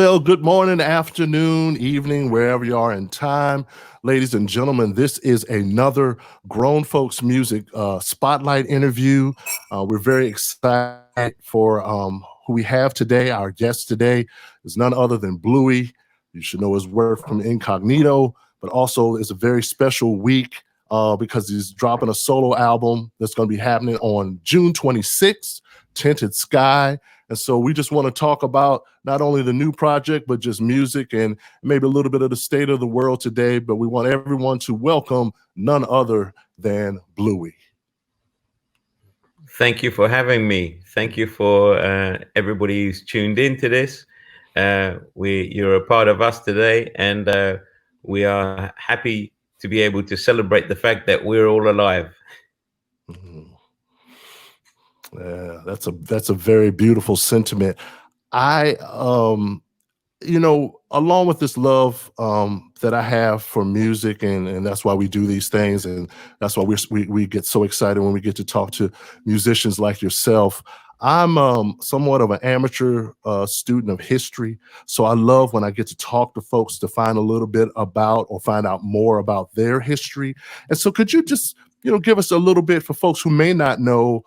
Well, good morning, afternoon, evening, wherever you are in time. Ladies and gentlemen, this is another Grown Folks Music Spotlight interview. We're very excited for who we have today. Our guest today is none other than Bluey. You should know his work from Incognito, but also it's a very special week because he's dropping a solo album that's going to be happening on June 26th, Tinted Sky. And so we just want to talk about not only the new project, but just music and maybe a little bit of the state of the world today. But we want everyone to welcome none other than Bluey. Thank you for having me. Thank you for everybody who's tuned into this. You're a part of us today, and we are happy to be able to celebrate the fact that we're all alive. Mm-hmm. Yeah, that's a very beautiful sentiment. I, along with this love that I have for music, and that's why we do these things, and that's why we get so excited when we get to talk to musicians like yourself. I'm somewhat of an amateur student of history, so I love when I get to talk to folks to find a little bit about or find out more about their history. And so could you just, give us a little bit for folks who may not know,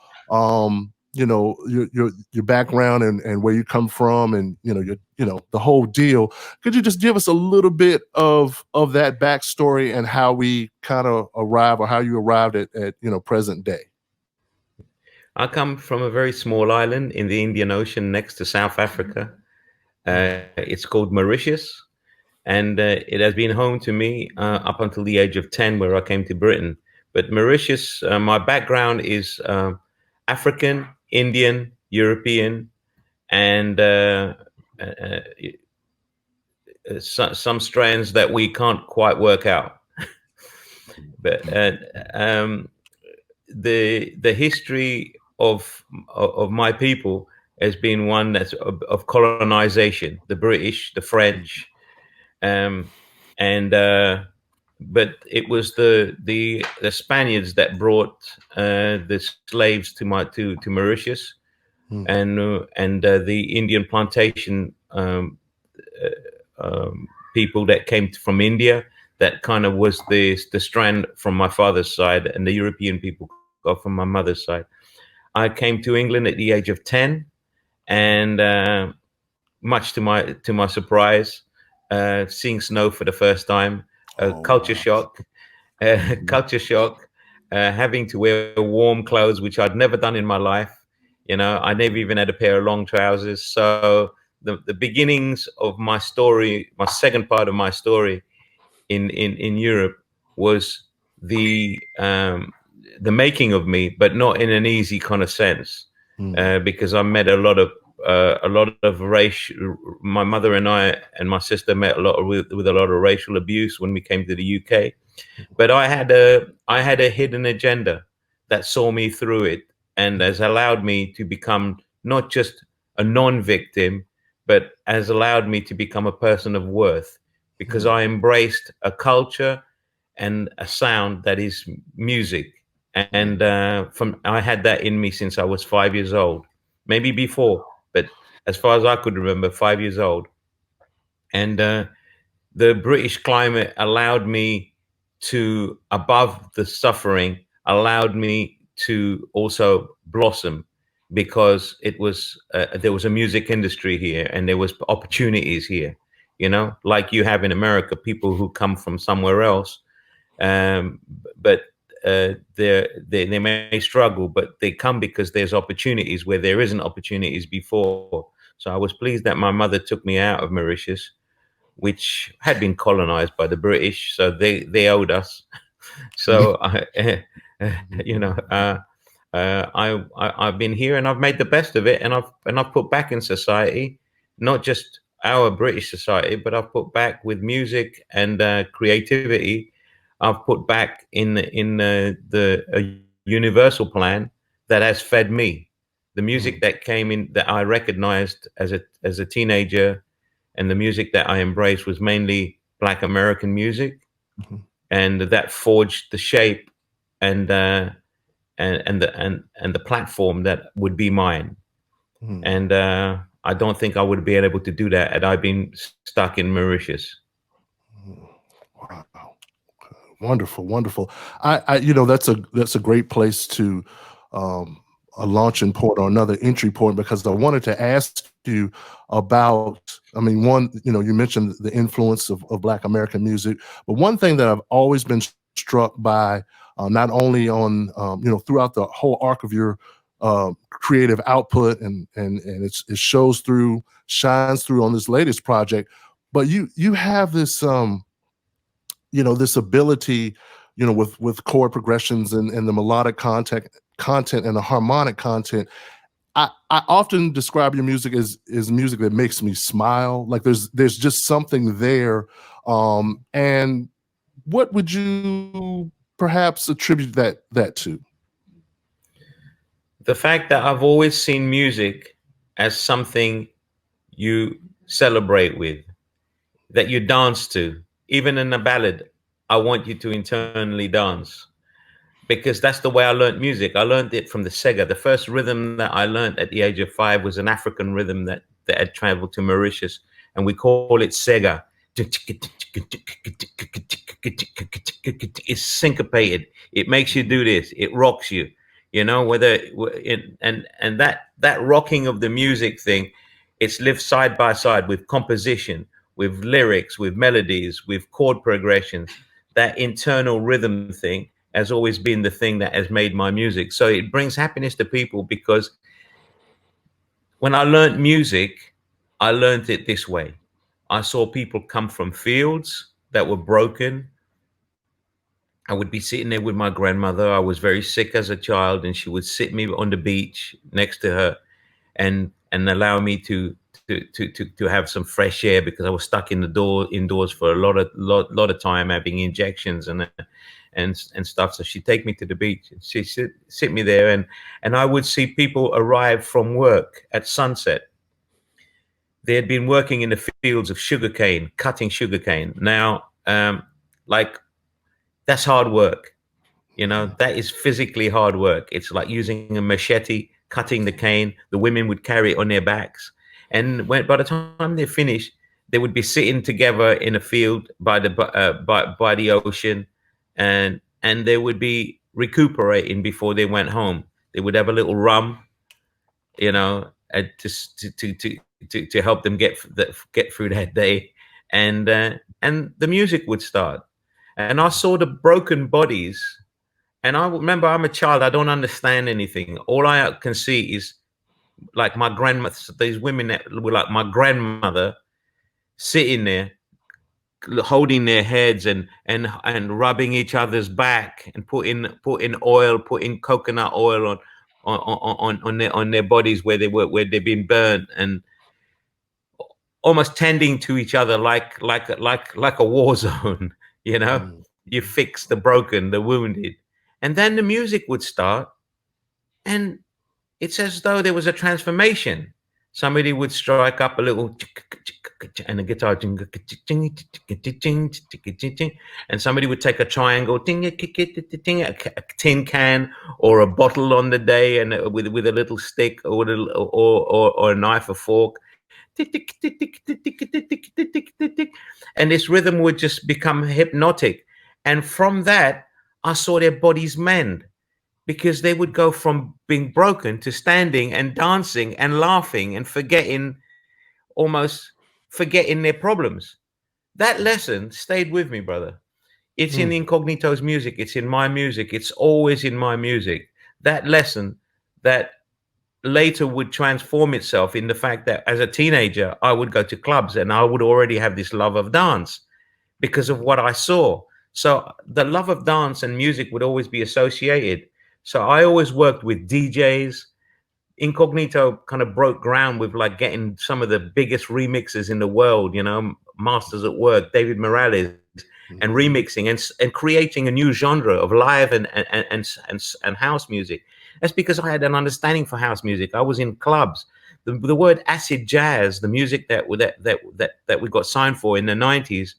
your background and where you come from and, the whole deal. Could you just give us a little bit of that backstory and how we kind of arrive or how you arrived at present day? I come from a very small island in the Indian Ocean next to South Africa. It's called Mauritius, and it has been home to me up until the age of 10, where I came to Britain. But Mauritius, my background is African, Indian, European, and some strands that we can't quite work out. But the history of my people has been one that's of colonization, the British, the French, but it was the Spaniards that brought the slaves to Mauritius, and the Indian plantation people that came from India. That kind of was the strand from my father's side, and the European people got from my mother's side. I came to England at the age of 10, and much to my surprise, seeing snow for the first time, culture shock, having to wear warm clothes, which I'd never done in my life. I never even had a pair of long trousers. So the beginnings of my story, my second part of my story in Europe, was the making of me, but not in an easy kind of sense, because I met a lot of race. My mother and I and my sister met with a lot of racial abuse when we came to the UK. But I had a hidden agenda that saw me through it and has allowed me to become not just a non-victim, but has allowed me to become a person of worth, because I embraced a culture and a sound that is music. And I had that in me since I was 5 years old, maybe before, but as far as I could remember, 5 years old. And the British climate allowed me to, above the suffering, allowed me to also blossom, because it was there was a music industry here, and there was opportunities here, like you have in America, people who come from somewhere else, but they may struggle, but they come because there's opportunities where there isn't opportunities before. So I was pleased that my mother took me out of Mauritius, which had been colonized by the British, so they owed us. So I've been here, and I've made the best of it, and I've put back in society, not just our British society, but I've put back with music and creativity. I've put back in the universal plan that has fed me. The music that came in, that I recognized as a teenager, and the music that I embraced, was mainly Black American music, and that forged the shape and the platform that would be mine. And I don't think I would have been able to do that had I been stuck in Mauritius. Wow. Wonderful, wonderful. That's a great place to um, a launching point or another entry point, because I wanted to ask you about. I mean, one, you mentioned the influence of Black American music, but one thing that I've always been struck by, not only on throughout the whole arc of your creative output, and it shows through, shines through on this latest project, but you have this. This ability, with chord progressions and the melodic content and the harmonic content. I often describe your music as music that makes me smile. Like there's just something there. And what would you perhaps attribute that to? The fact that I've always seen music as something you celebrate with, that you dance to. Even in a ballad, I want you to internally dance, because that's the way I learned music. I learned it from the Sega. The first rhythm that I learned at the age of 5 was an African rhythm that had traveled to Mauritius, and we call it Sega. It's syncopated. It makes you do this. It rocks you. And that rocking of the music thing, it's lived side by side with composition, with lyrics, with melodies, with chord progressions. That internal rhythm thing has always been the thing that has made my music. So it brings happiness to people, because when I learned music, I learned it this way. I saw people come from fields that were broken. I would be sitting there with my grandmother. I was very sick as a child, and she would sit me on the beach next to her and allow me to have some fresh air, because I was stuck indoors for a lot of time, having injections and stuff. So she'd take me to the beach, and she'd sit me there, and I would see people arrive from work at sunset. They had been working in the fields of sugarcane, cutting sugarcane. Now, like, that's hard work. That is physically hard work. It's like using a machete, cutting the cane. The women would carry it on their backs. And by the time they finished, they would be sitting together in a field by the ocean, and they would be recuperating before they went home. They would have a little rum, to help them get through that day, and the music would start. And I saw the broken bodies, and I remember, I'm a child. I don't understand anything. All I can see is, like, my grandmother, these women that were like my grandmother, sitting there, holding their heads and rubbing each other's back, and putting coconut oil on their bodies where they've been burnt, and almost tending to each other like a war zone. You fix the broken, the wounded, and then the music would start, and it's as though there was a transformation. Somebody would strike up a little, and the guitar, and somebody would take a triangle, a tin can or a bottle on the day, and with a little stick or a knife or fork, and this rhythm would just become hypnotic. And from that, I saw their bodies mend, because they would go from being broken to standing and dancing and laughing and almost forgetting their problems. That lesson stayed with me, brother. It's in Incognito's music. It's in my music. It's always in my music. That lesson that later would transform itself in the fact that as a teenager, I would go to clubs and I would already have this love of dance because of what I saw. So the love of dance and music would always be associated. So I always worked with DJs. Incognito kind of broke ground with like getting some of the biggest remixers in the world, Masters at Work, David Morales, and remixing and creating a new genre of live and house music. That's because I had an understanding for house music. I was in clubs. The word acid jazz, the music that we got signed for in the 90s,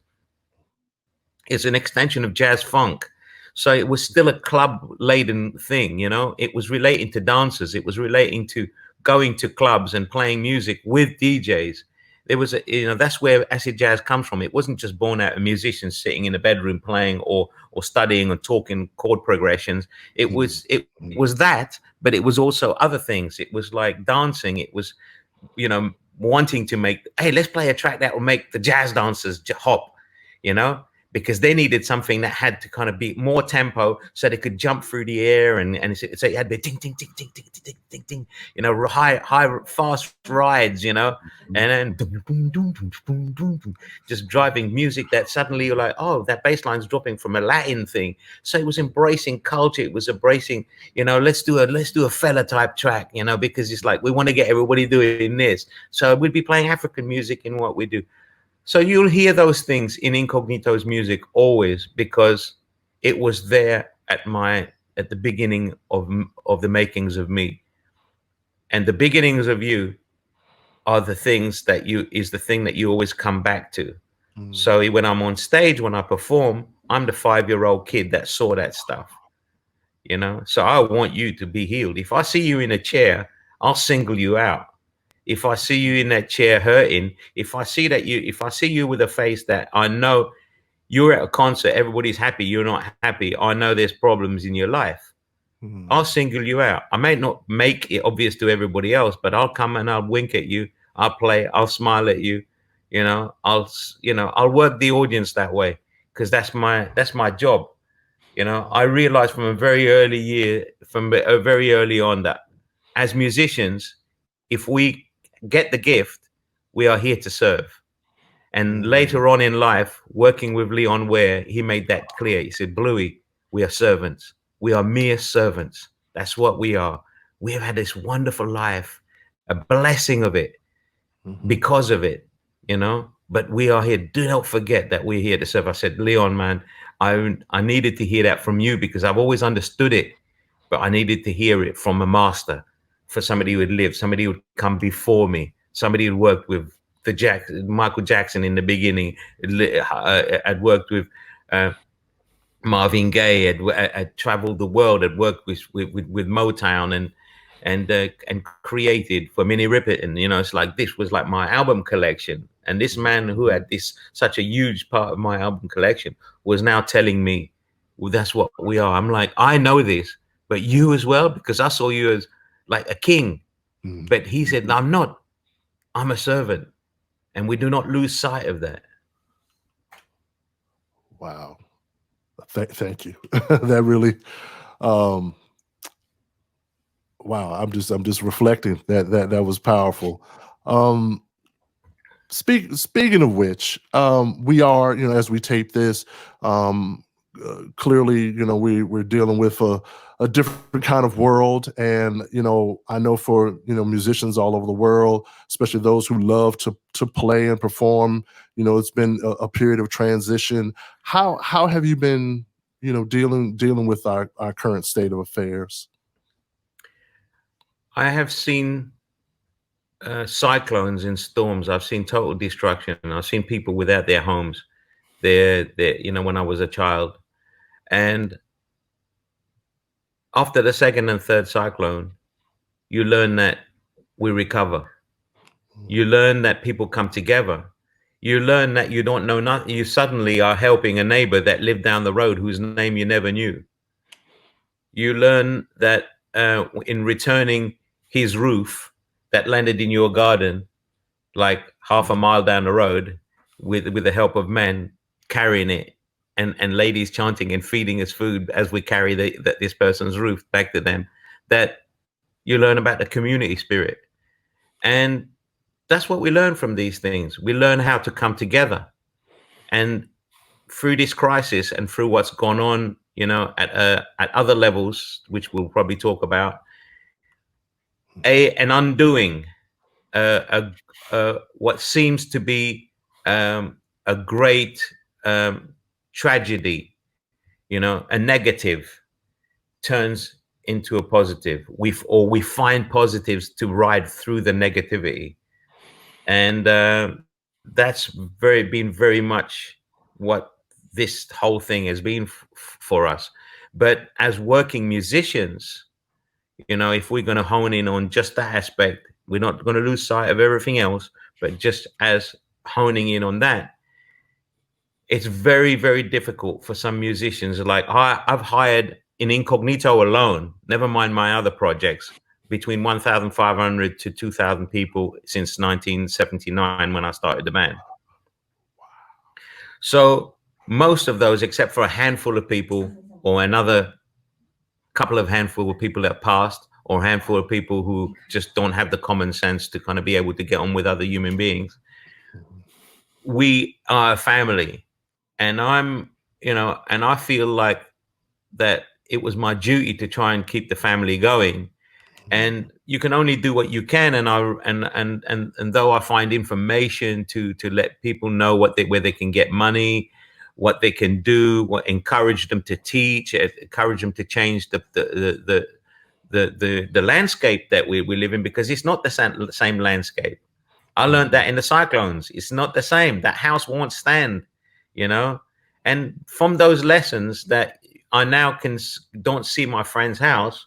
is an extension of jazz funk. So it was still a club-laden thing, It was relating to dancers. It was relating to going to clubs and playing music with DJs. There was that's where acid jazz comes from. It wasn't just born out of musicians sitting in a bedroom playing or studying and talking chord progressions. It was that, but it was also other things. It was like dancing. It was, wanting to make, hey, let's play a track that will make the jazz dancers hop, because they needed something that had to kind of be more tempo so they could jump through the air, and so it had to be ding, ding, ding, ding, ding, ding, ding, ding, high, fast rides, and then just driving music that suddenly you're like, oh, that bass line's dropping from a Latin thing. So it was embracing culture. It was embracing, let's do a fella type track, because it's like we want to get everybody doing this. So we'd be playing African music in what we do. So you'll hear those things in Incognito's music always, because it was there at the beginning of the makings of me. And the beginnings of you are the things that is the thing that you always come back to. So when I'm on stage, when I perform, I'm the 5-year-old kid that saw that stuff, So I want you to be healed. If I see you in a chair, I'll single you out. If I see you in that chair hurting, if I see you with a face that I know you're at a concert, everybody's happy, you're not happy, I know there's problems in your life, I'll single you out. I may not make it obvious to everybody else, but I'll come and I'll wink at you, I'll play, I'll smile at you, I'll work the audience that way, because that's my job. I realized from a very early on that as musicians, if we get the gift, we are here to serve. And later on in life, working with Leon Ware, he made that clear. He said, Bluey, we are servants. We are mere servants. That's what we are. We have had this wonderful life, a blessing of it, because of it, but we are here. Do not forget that we're here to serve. I said, Leon, man, I needed to hear that from you, because I've always understood it, but I needed to hear it from a master, for somebody who had lived, somebody who would come before me, somebody who worked with Michael Jackson in the beginning, had worked with Marvin Gaye, had traveled the world, had worked with Motown and created for Minnie Riperton. It's like, this was like my album collection. And this man who had such a huge part of my album collection was now telling me, well, that's what we are. I'm like, I know this, but you as well, because I saw you as like a king. But he said, no, I'm not. I'm a servant. And we do not lose sight of that. Wow. Thank you. That really, wow. I'm just reflecting that was powerful. Speaking of which, we are, as we tape this, clearly, we're dealing with a different kind of world. And, I know for, musicians all over the world, especially those who love to play and perform, it's been a period of transition. How have you been, dealing with our current state of affairs? I have seen cyclones and storms. I've seen total destruction. I've seen people without their homes. They're when I was a child. And after the second and third cyclone, you learn that we recover. You learn that people come together. You learn that you don't know nothing. You suddenly are helping a neighbor that lived down the road whose name you never knew. You learn that in returning his roof that landed in your garden, like half a mile down the road, with the help of men carrying it, and ladies chanting and feeding us food as we carry this person's roof back to them, that you learn about the community spirit. And that's what we learn from these things. We learn how to come together. And through this crisis and through what's gone on, at other levels, which we'll probably talk about, an undoing, what seems to be a great tragedy, a negative, turns into a positive. We find positives to ride through the negativity, and that's been very much what this whole thing has been for us. But as working musicians, You know, if we're going to hone in on just that aspect, we're not going to lose sight of everything else, but just as honing in on that, it's very, very difficult for some musicians. Like I've hired in Incognito alone, never mind my other projects, between 1,500 to 2,000 people since 1979 when I started the band. So most of those, except for a handful of people or another couple of handful of people that passed, or a handful of people who just don't have the common sense to kind of be able to get on with other human beings, we are a family. And and I feel like that it was my duty to try and keep the family going. And you can only do what you can. And though I find information to let people know where they can get money, what they can do, encourage them to teach, encourage them to change the landscape that we live in, because it's not the same landscape. I learned that in the cyclones. It's not the same. That house won't stand, you know. And from those lessons that I now don't see my friend's house,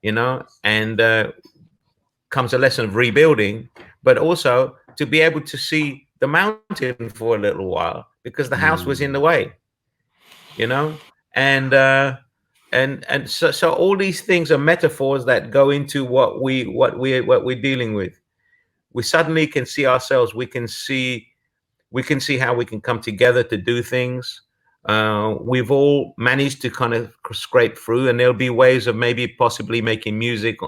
you know, and comes a lesson of rebuilding, but also to be able to see the mountain for a little while because the house was in the way, you know. And so all these things are metaphors that go into what we're dealing with. We suddenly can see ourselves. We can see how we can come together to do things. We've all managed to kind of scrape through, and there'll be ways of maybe possibly making music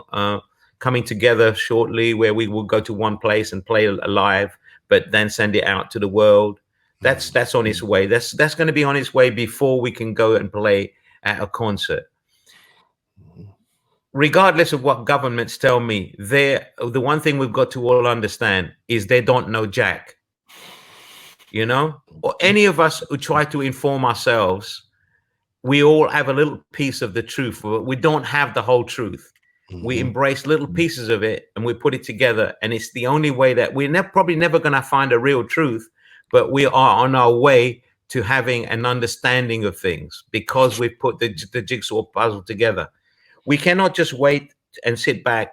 coming together shortly, where we will go to one place and play live, but then send it out to the world. That's on its way. That's going to be on its way before we can go and play at a concert. Regardless of what governments tell me, the one thing we've got to all understand is they don't know jack. You know, or any of us who try to inform ourselves, we all have a little piece of the truth, but we don't have the whole truth. We embrace little pieces of it and we put it together. And it's the only way that we're probably never going to find a real truth, but we are on our way to having an understanding of things because we've put the jigsaw puzzle together. We cannot just wait and sit back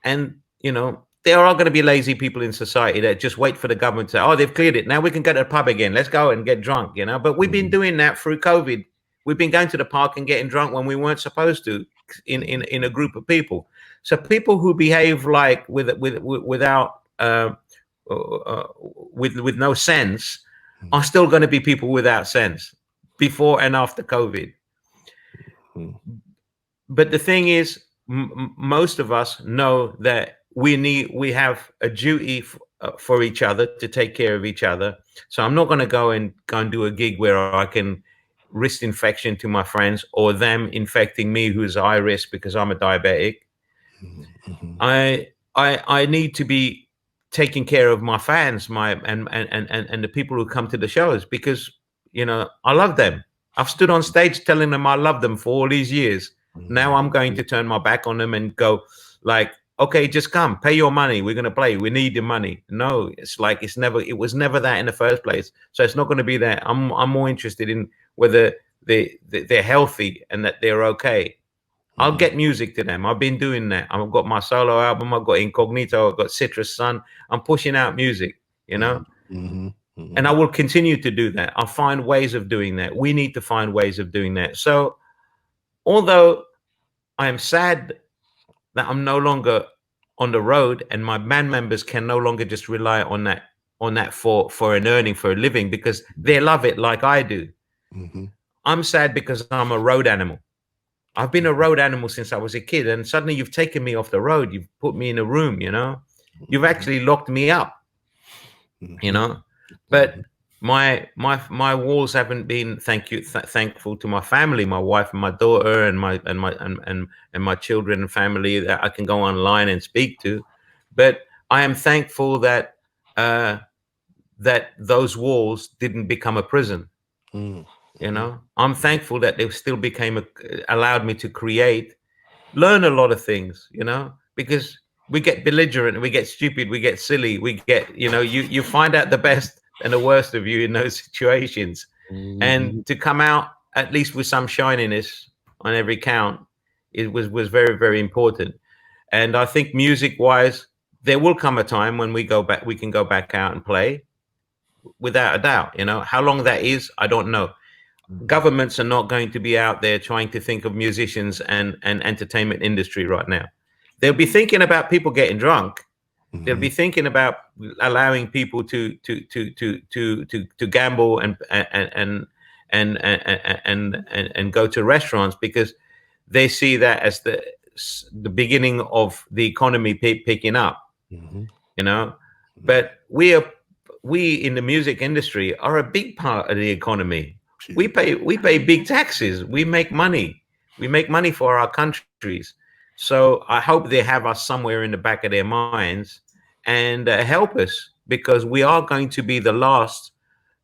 and, you know, there are going to be lazy people in society that just wait for the government to say, oh, they've cleared it. Now we can go to the pub again. Let's go and get drunk, you know. But we've been doing that through COVID. We've been going to the park and getting drunk when we weren't supposed to in a group of people. So people who behave like with no sense are still going to be people without sense before and after COVID. But the thing is, most of us know that we have a duty for each other to take care of each other. So I'm not going to go and do a gig where I can risk infection to my friends or them infecting me, who's high risk because I'm a diabetic. I need to be taking care of my fans, and the people who come to the shows, because, you know, I love them. I've stood on stage telling them I love them for all these years. Now I'm going to turn my back on them and go like, okay, just come, pay your money. We're going to play. We need your money. No, it's like, it was never that in the first place. So it's not going to be that. I'm more interested in whether they're healthy and that they're okay. I'll get music to them. I've been doing that. I've got my solo album. I've got Incognito. I've got Citrus Sun. I'm pushing out music, you know, and I will continue to do that. I'll find ways of doing that. We need to find ways of doing that. So although I am sad that I'm no longer on the road and my band members can no longer just rely on that for an earning, for a living, because they love it like I do. I'm sad because I'm a road animal. I've been a road animal since I was a kid, and suddenly you've taken me off the road. You've put me in a room, you know. You've actually locked me up, you know. But my walls haven't been thankful to my family, my wife and my daughter, and my children and family that I can go online and speak to. But I am thankful that that those walls didn't become a prison. You know, I'm thankful that they still allowed me to learn a lot of things, you know, because we get belligerent, we get stupid, we get silly, we get, you know, you find out the best and the worst of you in those situations. And to come out at least with some shininess on every count it was very, very important. And I think music wise, there will come a time when we can go back out and play, without a doubt. How long that is, I don't know. Governments are not going to be out there trying to think of musicians and entertainment industry right now. They'll be thinking about people getting drunk. They'll be thinking about allowing people to gamble and go to restaurants, because they see that as the beginning of the economy picking up. But we in the music industry are a big part of the economy. We pay big taxes. We make money. We make money for our countries. So I hope they have us somewhere in the back of their minds and help us, because we are going to be the last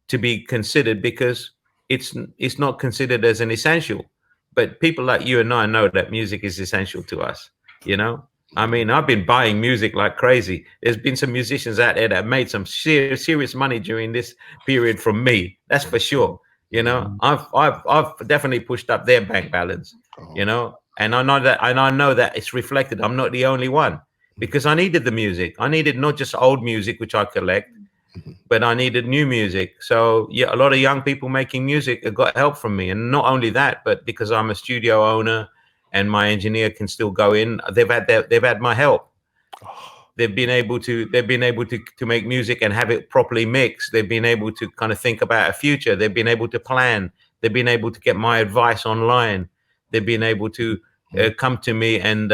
to be considered, because it's not considered as an essential. But people like you and I know that music is essential to us. I mean, I've been buying music like crazy. There's been some musicians out there that made some serious money during this period from me. That's for sure. I've definitely pushed up their bank balance. And I know that it's reflected. I'm not the only one, because I needed the music. I needed not just old music, which I collect, but I needed new music. So yeah, a lot of young people making music have got help from me. And not only that, but because I'm a studio owner and my engineer can still go in, they've had my help. They've been able to make music and have it properly mixed. They've been able to kind of think about a future. They've been able to plan. They've been able to get my advice online. They've been able to come to me and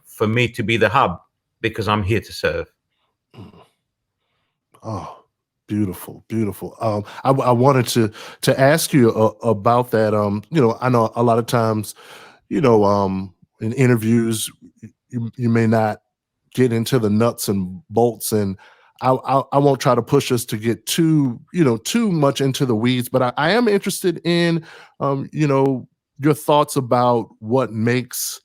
for me to be the hub, because I'm here to serve. Oh, beautiful, beautiful. I wanted to ask you about that. I know a lot of times, in interviews, you may not get into the nuts and bolts, and I won't try to push us to get too much into the weeds, but I am interested in, your thoughts about what makes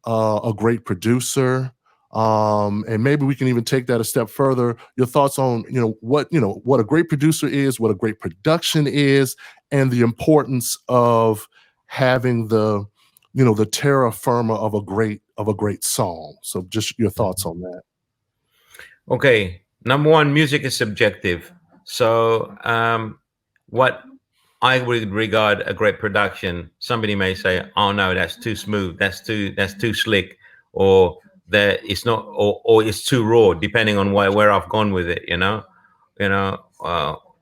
a great producer. And maybe we can even take that a step further. Your thoughts on, what a great producer is, what a great production is, and the importance of having the terra firma of a great song. So just your thoughts on that. Okay. Number one, music is subjective. So what I would regard a great production, somebody may say, oh no, that's too smooth, that's too slick, or that it's not, or it's too raw, depending on where I've gone with it,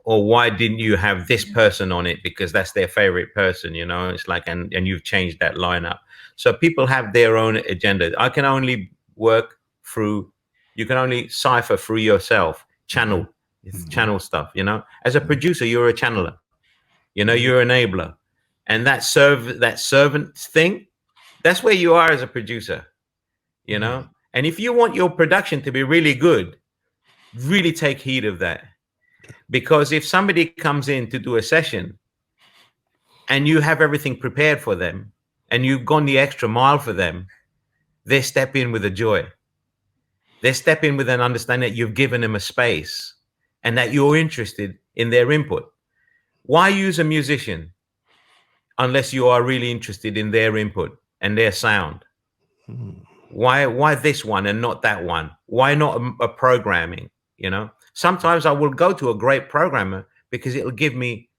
or why didn't you have this person on it, because that's their favorite person, it's like, and you've changed that lineup. So people have their own agenda. I can only work through, you can only cipher through yourself, channel stuff, as a producer, you're a channeler, you're an enabler, and that servant thing, that's where you are as a producer, and if you want your production to be really good, really take heed of that. Because if somebody comes in to do a session and you have everything prepared for them and you've gone the extra mile for them, they step in with a joy. They step in with an understanding that you've given them a space and that you're interested in their input. Why use a musician unless you are really interested in their input and their sound? Why this one and not that one? Why not a programming? Sometimes I will go to a great programmer because it'll give me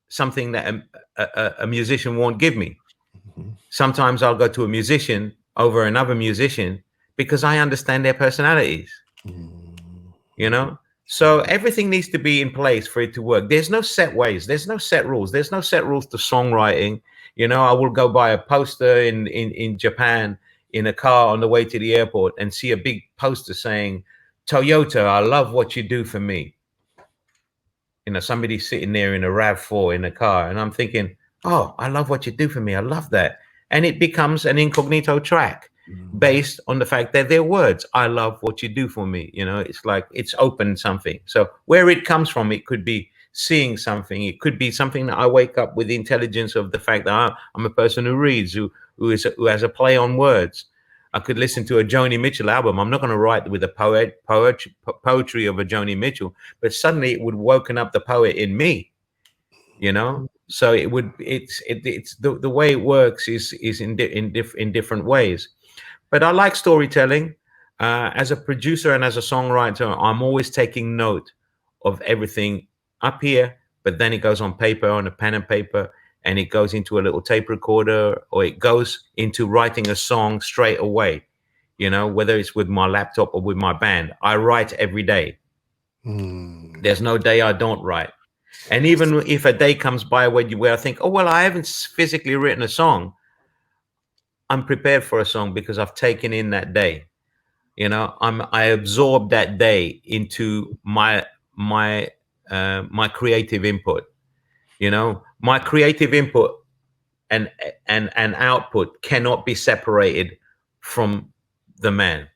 something that a musician won't give me. Sometimes I'll go to a musician over another musician because I understand their personalities. So everything needs to be in place for it to work. There's no set ways. There's no set rules. There's no set rules to songwriting. I will go buy a poster in Japan in a car on the way to the airport and see a big poster saying, Toyota, I love what you do for me. Somebody sitting there in a RAV4 in a car, and I'm thinking, oh, I love what you do for me. I love that. And it becomes an incognito track based on the fact that they're words. I love what you do for me. It's like it's opened something. So where it comes from, it could be seeing something. It could be something that I wake up with the intelligence of the fact that I'm a person who reads, who has a play on words. I could listen to a Joni Mitchell album. I'm not going to write with the poetry of a Joni Mitchell, but suddenly it would woken up the poet in me. you know. So it's the way it works is in different ways. But I like storytelling. As a producer and as a songwriter, I'm always taking note of everything up here, but then it goes on paper, on a pen and paper, and it goes into a little tape recorder, or it goes into writing a song straight away. You know, whether it's with my laptop or with my band, I write every day. There's no day I don't write. And even if a day comes by where I think, oh, well, I haven't physically written a song, I'm prepared for a song because I've taken in that day. You know, I absorb that day into my creative input. You know, my creative input and output cannot be separated from the man.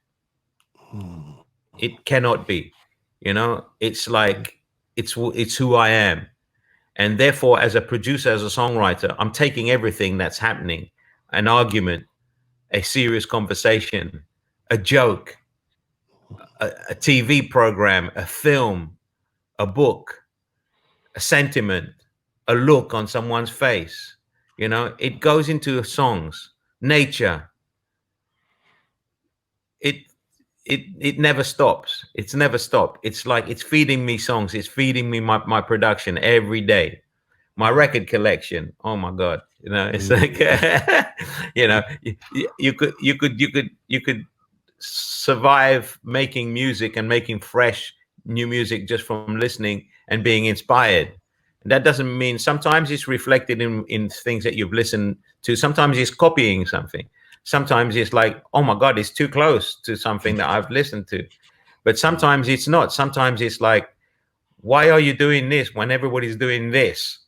It cannot be. You know, it's like it's who I am. And therefore, as a producer, as a songwriter, I'm taking everything that's happening, an argument, a serious conversation, a joke, a TV program, a film, a book, a sentiment, a look on someone's face. You know, it goes into songs, nature. It never stops. It's never stopped. It's like it's feeding me songs. It's feeding me my production every day. My record collection. Oh my God. You know, it's like, you know, you could survive making music and making fresh new music just from listening and being inspired. And that doesn't mean sometimes it's reflected in things that you've listened to. Sometimes it's copying something. Sometimes it's like, oh my God, it's too close to something that I've listened to. But sometimes it's not. Sometimes it's like, why are you doing this when everybody's doing this?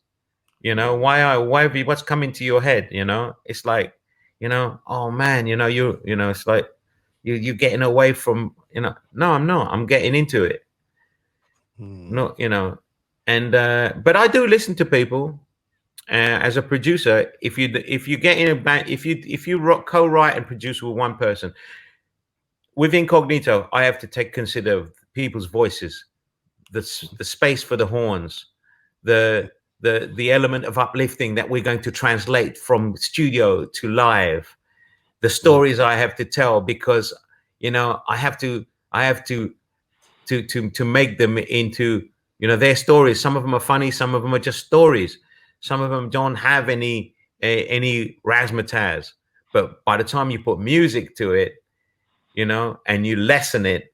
You know, what's coming to your head? You know, it's like, you know, oh man, you know, it's like you're getting away from, you know, no, I'm not. I'm getting into it. No, you know, and but I do listen to people. As a producer, if you get in a band, if you co-write and produce with one person, with Incognito, I have to consider people's voices, the space for the horns, the element of uplifting that we're going to translate from studio to live, the stories I have to tell, because you know I have to make them into, you know, their stories. Some of them are funny, some of them are just stories. Some of them don't have any razzmatazz, but by the time you put music to it, you know, and you lessen it,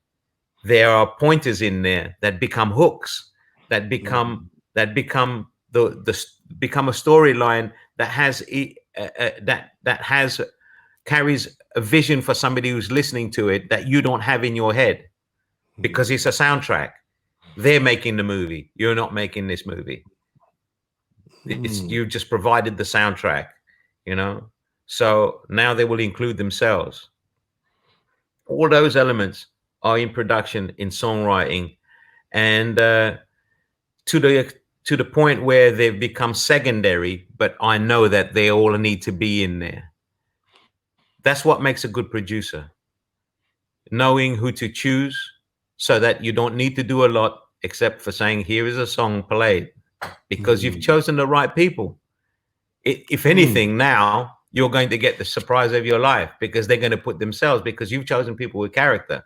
there are pointers in there that become hooks, that become become a storyline that has carries a vision for somebody who's listening to it that you don't have in your head, because it's a soundtrack. They're making the movie. You're not making this movie. You've just provided the soundtrack, you know. So now they will include themselves. All those elements are in production, in songwriting, and to the point where they've become secondary. But I know that they all need to be in there. That's what makes a good producer. Knowing who to choose, so that you don't need to do a lot except for saying, here is a song played. Because you've chosen the right people. If anything, now you're going to get the surprise of your life, because they're going to put themselves, because you've chosen people with character.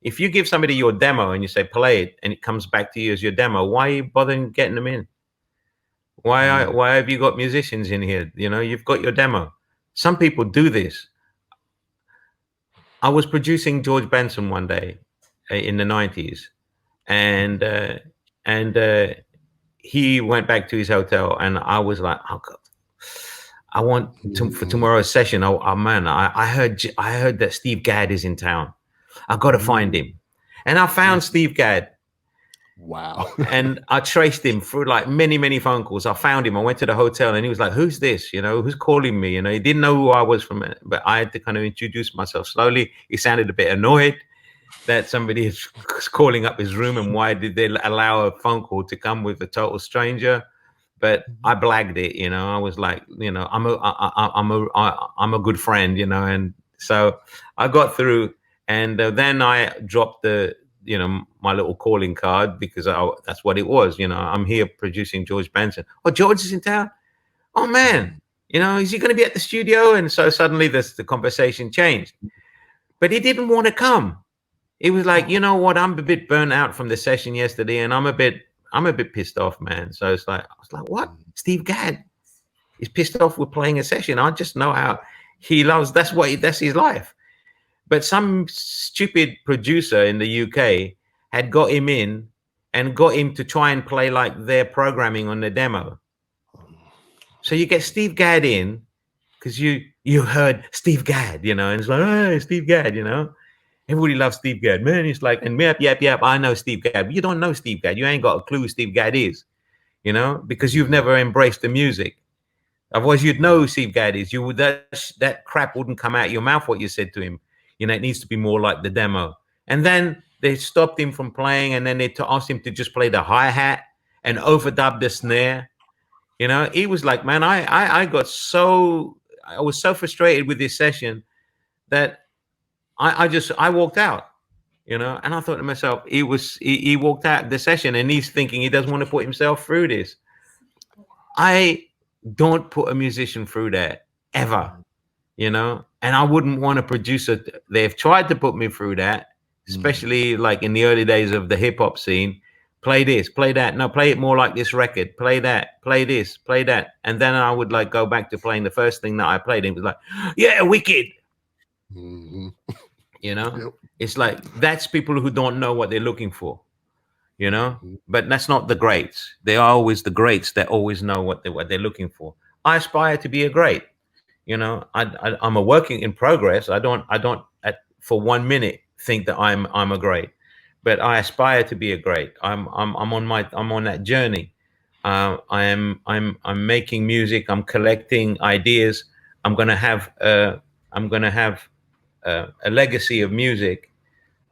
If you give somebody your demo and you say play it, and it comes back to you as your demo, why are you bothering getting them in? Why have you got musicians in here? You know, you've got your demo. Some people do this. I was producing George Benson one day in the 90s, and he went back to his hotel, and I was like, oh God, I want for tomorrow's session. Oh man, I heard that Steve Gadd is in town. I got to find him. And I found Steve Gadd. Wow. And I traced him through like many phone calls. I found him. I went to the hotel, and he was like, who's this? You know, who's calling me? You know, he didn't know who I was from it, but I had to kind of introduce myself slowly. He sounded a bit annoyed that somebody is calling up his room, and why did they allow a phone call to come with a total stranger? But I blagged it, you know. I was like, you know, I'm a good friend, you know, and so I got through, and then I dropped the my little calling card, because that's what it was. I'm here producing George Benson. Oh, George is in town. Oh man, is he going to be at the studio? And so suddenly the conversation changed. But he didn't want to come. He was like, you know what? I'm a bit burnt out from the session yesterday, and I'm a bit pissed off, man. So I was like, what? Steve Gadd is pissed off with playing a session. I just know how he loves. That's his life. But some stupid producer in the UK had got him in and got him to try and play like their programming on the demo. So you get Steve Gadd in because you heard Steve Gadd, and it's like, hey, Steve Gadd, Everybody loves Steve Gadd, man. It's like, and yep, I know Steve Gadd. But you don't know Steve Gadd. You ain't got a clue who Steve Gadd is, because you've never embraced the music. Otherwise, you'd know who Steve Gadd is. That crap wouldn't come out of your mouth what you said to him. It needs to be more like the demo. And then they stopped him from playing, and then they asked him to just play the hi-hat and overdub the snare. He was like, man, I was so frustrated with this session that I walked out, and I thought to myself, he walked out the session and he's thinking he doesn't want to put himself through this. I don't put a musician through that ever, and I wouldn't want a producer. They've tried to put me through that, especially like in the early days of the hip hop scene. Play this, play that. No, play it more like this record. Play that, play this, play that. And then I would like go back to playing the first thing that I played. And it was like, yeah, wicked. Mm-hmm. Yep. It's like, that's people who don't know what they're looking for, but that's not the greats. They are always the greats that always know what they're looking for. I aspire to be a great, I'm a working in progress. I don't for 1 minute think that I'm a great, but I aspire to be a great. I'm on that journey. I'm making music. I'm collecting ideas. I'm gonna have a legacy of music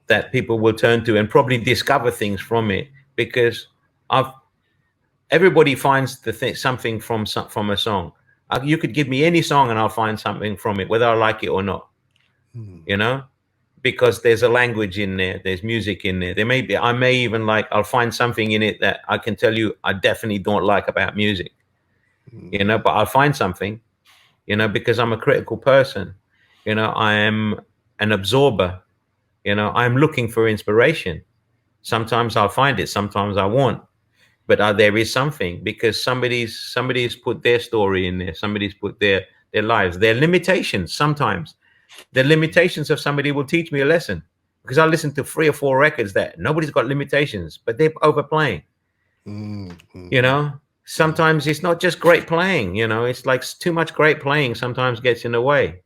that people will turn to and probably discover things from it, because everybody finds something from a song. You could give me any song and I'll find something from it, whether I like it or not. Because there's a language in there, there's music in there. I may even I'll find something in it that I can tell you I definitely don't like about music, but I'll find something, because I'm a critical person. I am an absorber. I'm looking for inspiration. Sometimes I'll find it, sometimes I won't. But there is something, because somebody's put their story in there. Somebody's put their lives, their limitations. Sometimes the limitations of somebody will teach me a lesson, because I listen to 3 or 4 records that nobody's got limitations, but they're overplaying. Sometimes it's not just great playing. It's like too much great playing sometimes gets in the way.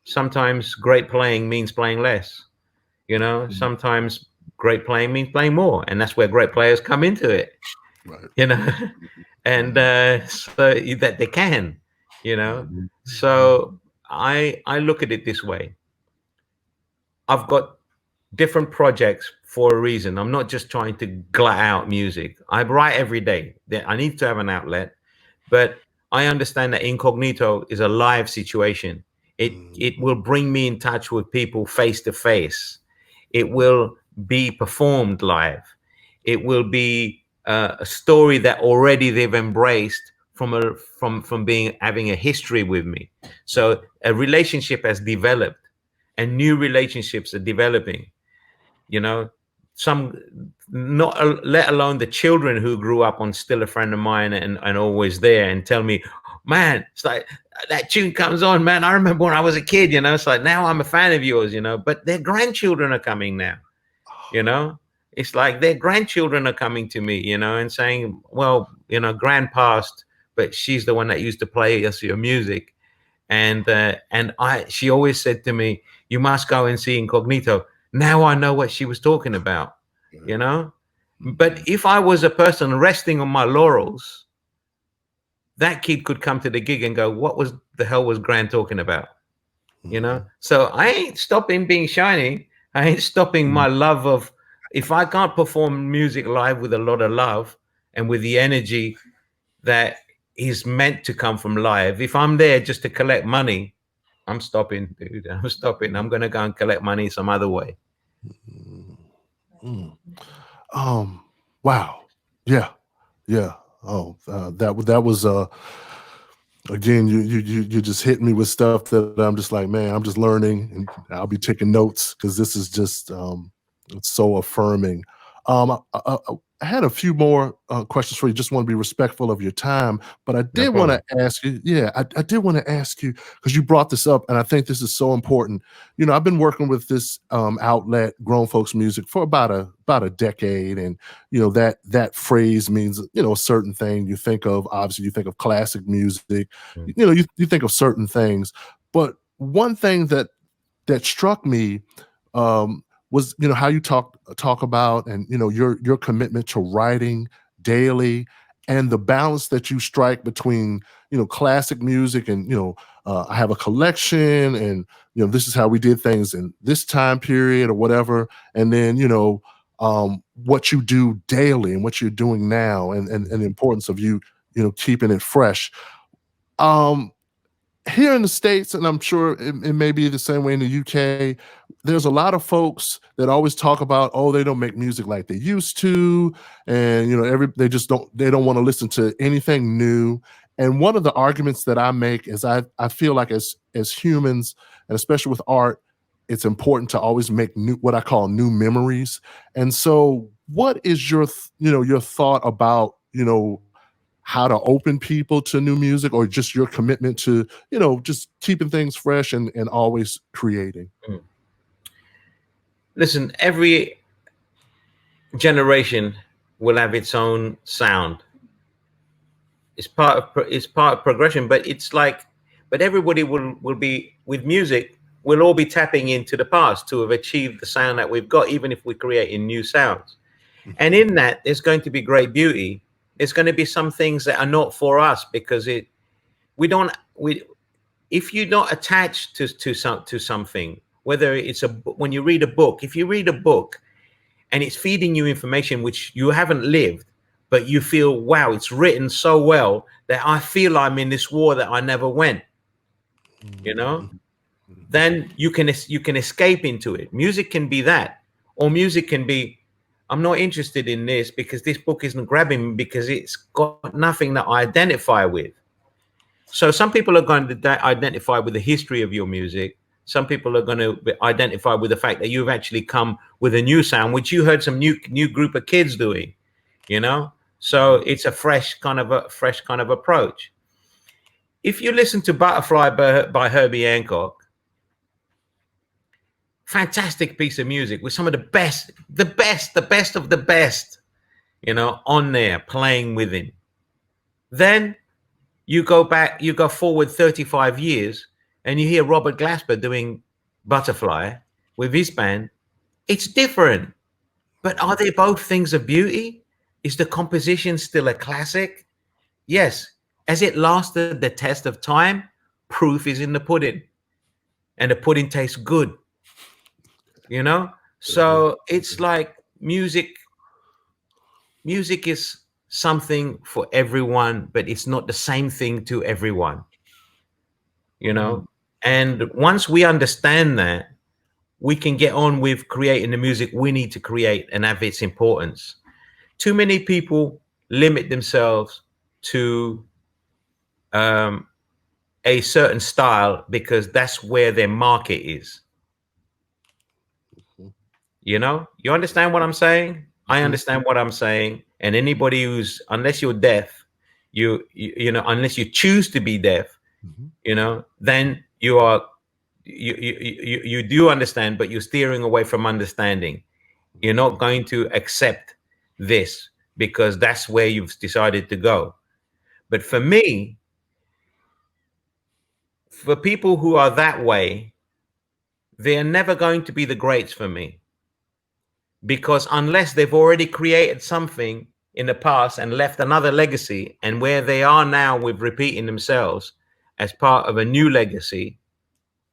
Sometimes great playing means playing less. Sometimes great playing means playing more, and that's where great players come into it. Right. And so that they can. So I look at it this way. I've got different projects for a reason. I'm not just trying to glut out music. I write every day. I need to have an outlet, but I understand that Incognito is a live situation. It will bring me in touch with people face to face. It will be performed live. It will be a story that already they've embraced from having a history with me. So a relationship has developed, and new relationships are developing. Some not let alone the children who grew up on Still a Friend of Mine and Always There, and tell me, man, it's like that tune comes on, man. I remember when I was a kid, it's like, now I'm a fan of yours, but their grandchildren are coming now, it's like their grandchildren are coming to me, and saying, well, grand passed, but she's the one that used to play us your music. And she always said to me, you must go and see Incognito. Now I know what she was talking about, But if I was a person resting on my laurels, that kid could come to the gig and go, what the hell was Grant talking about? So I ain't stopping being shiny. I ain't stopping my love of, if I can't perform music live with a lot of love and with the energy that is meant to come from live, if I'm there just to collect money, I'm stopping, dude. I'm stopping. I'm going to go and collect money some other way. Mm. Um, wow. Yeah. Yeah. Oh, that was again, you just hit me with stuff that I'm just like, man, I'm just learning, and I'll be taking notes because this is just it's so affirming. I had a few more questions for you. Just want to be respectful of your time, but I No did want to problem. ask you. Yeah, I did want to ask you because you brought this up, and I think this is so important. You know, I've been working with this outlet, Grown Folks Music, for about a decade, and you know that phrase means a certain thing. You think of, obviously, you think of classic music. Mm. You think of certain things, but one thing that struck me um, was how you talk about, and your commitment to writing daily, and the balance that you strike between classic music, and I have a collection, and this is how we did things in this time period or whatever, and then what you do daily and what you're doing now, and the importance of you keeping it fresh. um Here in the States, and I'm sure it may be the same way in the UK, there's a lot of folks that always talk about, oh, they don't make music like they used to, and they don't want to listen to anything new. And one of the arguments that I make is I feel like as humans, and especially with art, it's important to always make new, what I call new memories. And so, what is your thought about how to open people to new music, or just your commitment to just keeping things fresh and always creating? Mm. Listen, every generation will have its own sound. It's part of progression, but it's like, but everybody will be with music. We'll all be tapping into the past to have achieved the sound that we've got, even if we're creating new sounds. And in that, there's going to be great beauty. There's going to be some things that are not for us because we don't we if you're not attached to something, whether it's when you read a book, if you read a book and it's feeding you information which you haven't lived, but you feel, wow, it's written so well that I feel I'm in this war that I never went, then you can escape into it. Music can be that, or music can be, I'm not interested in this because this book isn't grabbing me because it's got nothing that I identify with. So some people are going to identify with the history of your music. Some people are going to identify with the fact that you've actually come with a new sound, which you heard some new group of kids doing, So it's a fresh kind of approach. If you listen to Butterfly by Herbie Hancock, fantastic piece of music with some of the best of the best, on there playing with him. Then you go forward 35 years and you hear Robert Glasper doing Butterfly with his band. It's different, but are they both things of beauty? Is the composition still a classic? Yes. Has it lasted the test of time? Proof is in the pudding, and the pudding tastes good, So it's like music is something for everyone, but it's not the same thing to everyone, And once we understand that, we can get on with creating the music we need to create and have its importance. Too many people limit themselves to a certain style because that's where their market is. You understand what I'm saying? I understand what I'm saying. And anybody unless you're deaf, unless you choose to be deaf, then you do understand, but you're steering away from understanding. You're not going to accept this because that's where you've decided to go. But for me, for people who are that way, they're never going to be the greats for me. Because unless they've already created something in the past and left another legacy, and where they are now with repeating themselves as part of a new legacy,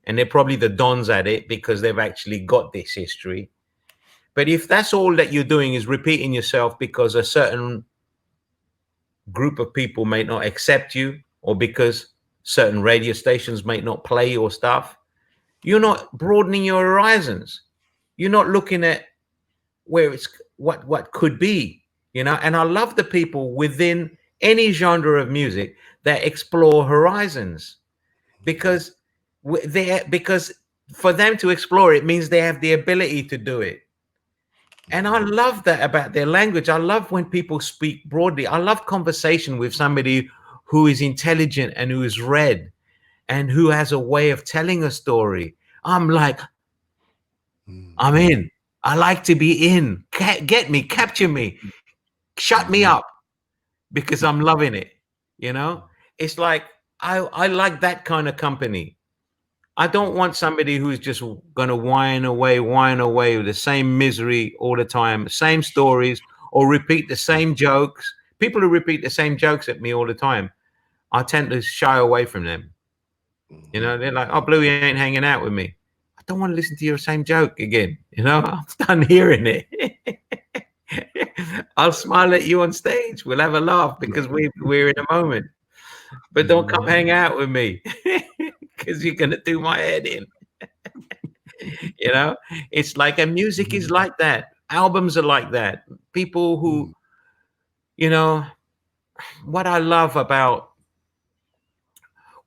and they're probably the dons at it because they've actually got this history. But if that's all that you're doing is repeating yourself because a certain group of people may not accept you, or because certain radio stations might not play your stuff, you're not broadening your horizons. You're not looking at where it's what could be, you know. And I love the people within any genre of music that explore horizons, because because for them to explore it means they have the ability to do it. And I love that about their language. I love when people speak broadly. I love conversation with somebody who is intelligent and who is read and who has a way of telling a story. I'm like, I'm in. I like to be in. Get me, capture me, shut me up, because I'm loving it. You know, it's like I like that kind of company. I don't want somebody who's just going to whine away with the same misery all the time, same stories, or repeat the same jokes. People who repeat the same jokes at me all the time, I tend to shy away from them. You know, they're like, "Oh, Bluey ain't hanging out with me." I don't want to listen to your same joke again. You know, I'm done hearing it. I'll smile at you on stage. We'll have a laugh because we're in a moment. But don't come hang out with me because you're gonna do my head in. You know, it's like, and music is like that. Albums are like that. People who, you know, what I love about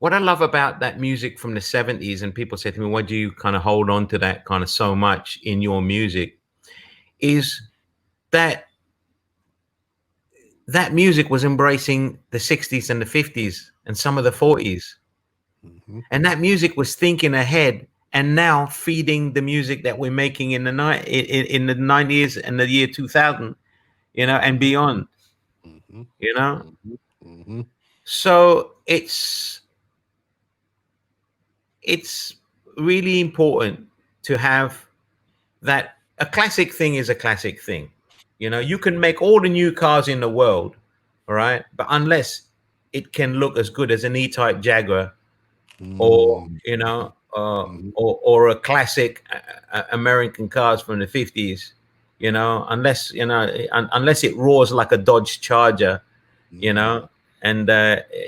that music from the 70s, and people say to me, why do you kind of hold on to that kind of so much in your music, is that music was embracing the 60s and the 50s and some of the 40s. And that music was thinking ahead and now feeding the music that we're making in the 90s and the year 2000, you know, and beyond, you know. So it's really important to have that. A classic thing is a classic thing. You know, you can make all the new cars in the world, all right, but unless it can look as good as an E-Type Jaguar, or you know, or a classic American cars from the 50s, you know, unless it roars like a Dodge Charger, you know, and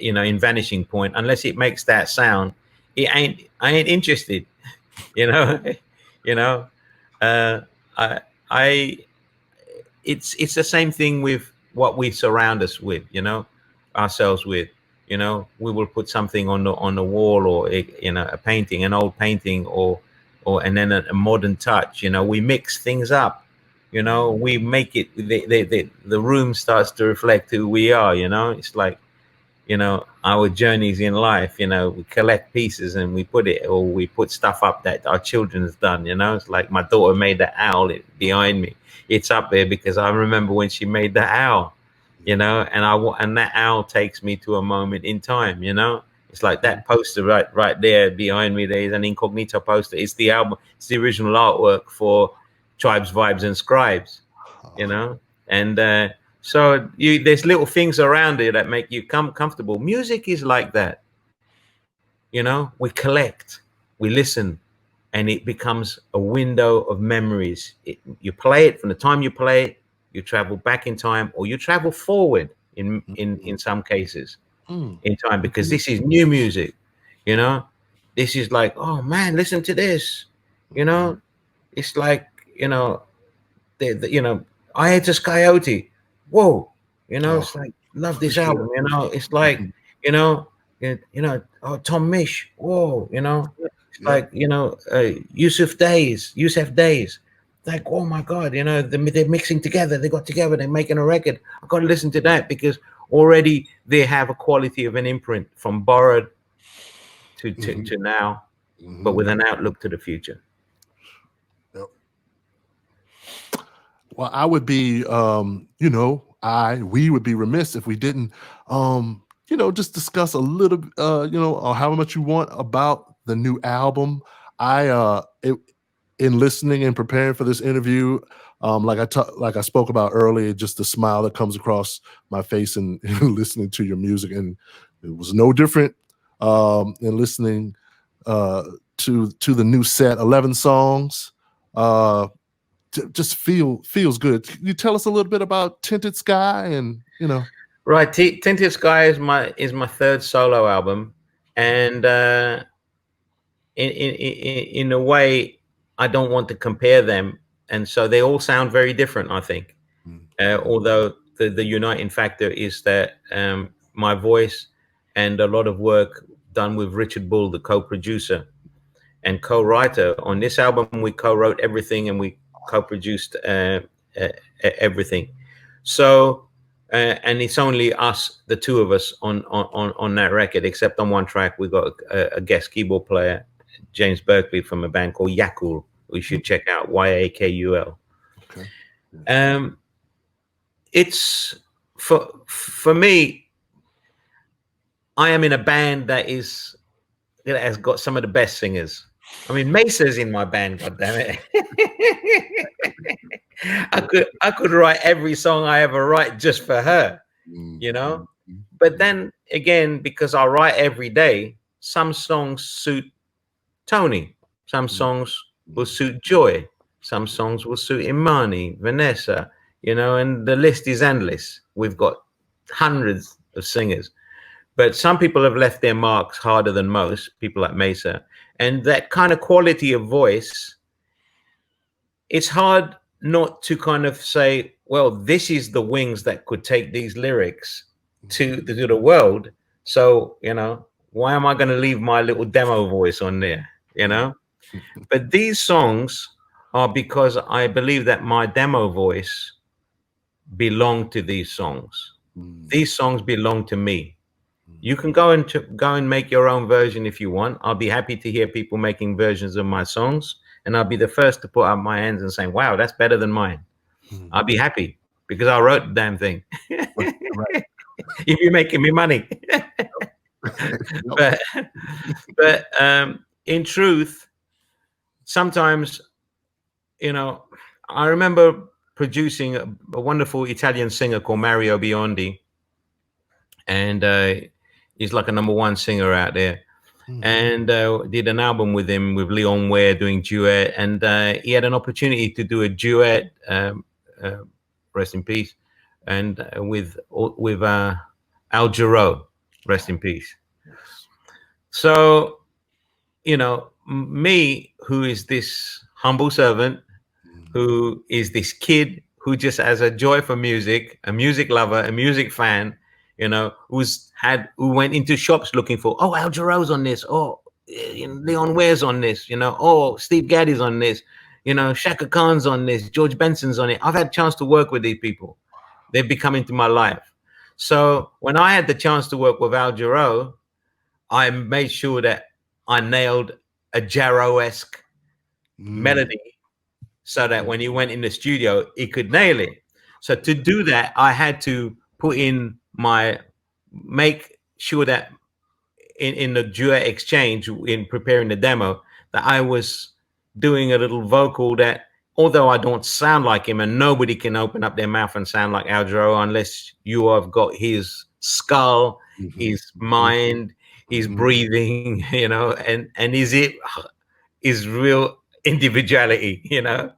you know, in Vanishing Point, unless it makes that sound, I ain't interested, you know. You know, it's the same thing with what we surround us with, you know, ourselves with. You know, we will put something on the wall, or you know, a painting, an old painting, or and then a modern touch. You know, we mix things up. You know, we make it. The room starts to reflect who we are. You know, it's like, you know, our journeys in life. You know, we collect pieces and we put it, or we put stuff up that our children has done. You know, it's like my daughter made the owl behind me. It's up there because I remember when she made the owl. You know, and that owl takes me to a moment in time. You know, it's like that poster right there behind me. There's an Incognito poster. It's the album. It's the original artwork for Tribes, Vibes, and Scribes. You know, and so there's little things around it that make you comfortable. Music is like that. You know, we collect, we listen, and it becomes a window of memories. You play it from the time you play it. You travel back in time, or you travel forward in some cases in time, because this is new music. You know, this is like, oh man, listen to this. You know, it's like, you know, you know, I Had This Coyote. Whoa, you know, it's like, love this album. You know, it's like, you know, oh, Tom Misch. Whoa, you know, it's like, you know, Yusuf Days. Like, oh my God, you know, they're mixing together. They got together. They're making a record. I've got to listen to that, because already they have a quality of an imprint from borrowed to now, but with an outlook to the future. Yep. Well, I would be, you know, we would be remiss if we didn't, you know, just discuss a little, you know, how much you want about the new album. In listening and preparing for this interview, like I spoke about earlier, just the smile that comes across my face and listening to your music, and it was no different in listening to the new set, 11 songs. Just feels good. Can you tell us a little bit about Tinted Sky? And you know, right, Tinted Sky is my third solo album, and in a way, I don't want to compare them and so they all sound very different, I think. Although the uniting factor is that my voice and a lot of work done with Richard Bull, the co-producer and co-writer on this album. We co-wrote everything and we co-produced everything. So and it's only us, the two of us, on that record. Except on one track, we got a guest keyboard player, James Berkeley, from a band called Yakul. We should check out Yakul. Okay. It's for me. I am in a band that has got some of the best singers. I mean, Mesa's in my band. God damn it! I could write every song I ever write just for her, you know. But then again, because I write every day, some songs suit Tony, some songs will suit Joy, some songs will suit Imani, Vanessa, you know, and the list is endless. We've got hundreds of singers. But some people have left their marks harder than most, people like Mesa. And that kind of quality of voice, it's hard not to kind of say, well, this is the wings that could take these lyrics to the world. So, you know, why am I going to leave my little demo voice on there, you know? But these songs are because I believe that my demo voice belonged to these songs. These songs belong to me. You can go and make your own version if you want. I'll be happy to hear people making versions of my songs, and I'll be the first to put up my hands and say, wow, that's better than mine. I'll be happy because I wrote the damn thing. Right. If you're making me money. but in truth, sometimes, you know, I remember producing a wonderful Italian singer called Mario Biondi, and he's like a #1 singer out there. And did an album with him, with Leon Ware, doing duet, and he had an opportunity to do a duet, rest in peace, and with Al Jarreau, rest in peace. So, you know, me, who is this humble servant, who is this kid who just has a joy for music, a music lover, a music fan, you know, who went into shops looking for, oh, Al Jarreau's on this, oh, Leon Ware's on this, you know, oh, Steve Gaddy's on this, you know, Shaka Khan's on this, George Benson's on it. I've had a chance to work with these people. They've become into my life. So when I had the chance to work with Al Jarreau, I made sure that I nailed a Jarreau-esque melody so that when he went in the studio, he could nail it. So to do that, I had to make sure that in the duet exchange, in preparing the demo, that I was doing a little vocal that, although I don't sound like him, and nobody can open up their mouth and sound like Al Jarreau unless you have got his skull, his mind, his breathing, you know, and his real individuality, you know,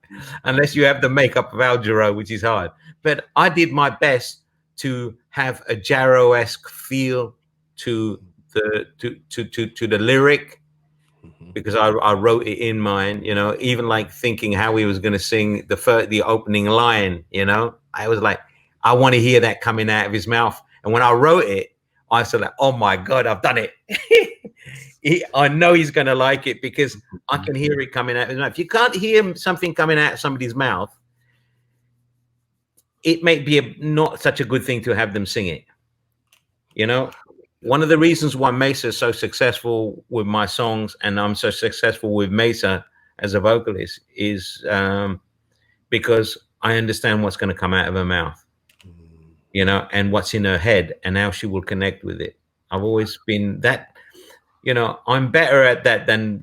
unless you have the makeup of Al Jarreau, which is hard. But I did my best to have a Jarreau-esque feel to the lyric, because I wrote it in mind, you know, even like thinking how he was going to sing the opening line, you know. I was like, I want to hear that coming out of his mouth. And when I wrote it, I said, like, oh my God, I've done it. I know he's going to like it because I can hear it coming out of his mouth. If you can't hear something coming out of somebody's mouth, it may be not such a good thing to have them sing it. You know, one of the reasons why Mesa is so successful with my songs, and I'm so successful with Mesa as a vocalist, is because I understand what's going to come out of her mouth, you know, and what's in her head and how she will connect with it. I've always been that. You know, I'm better at that than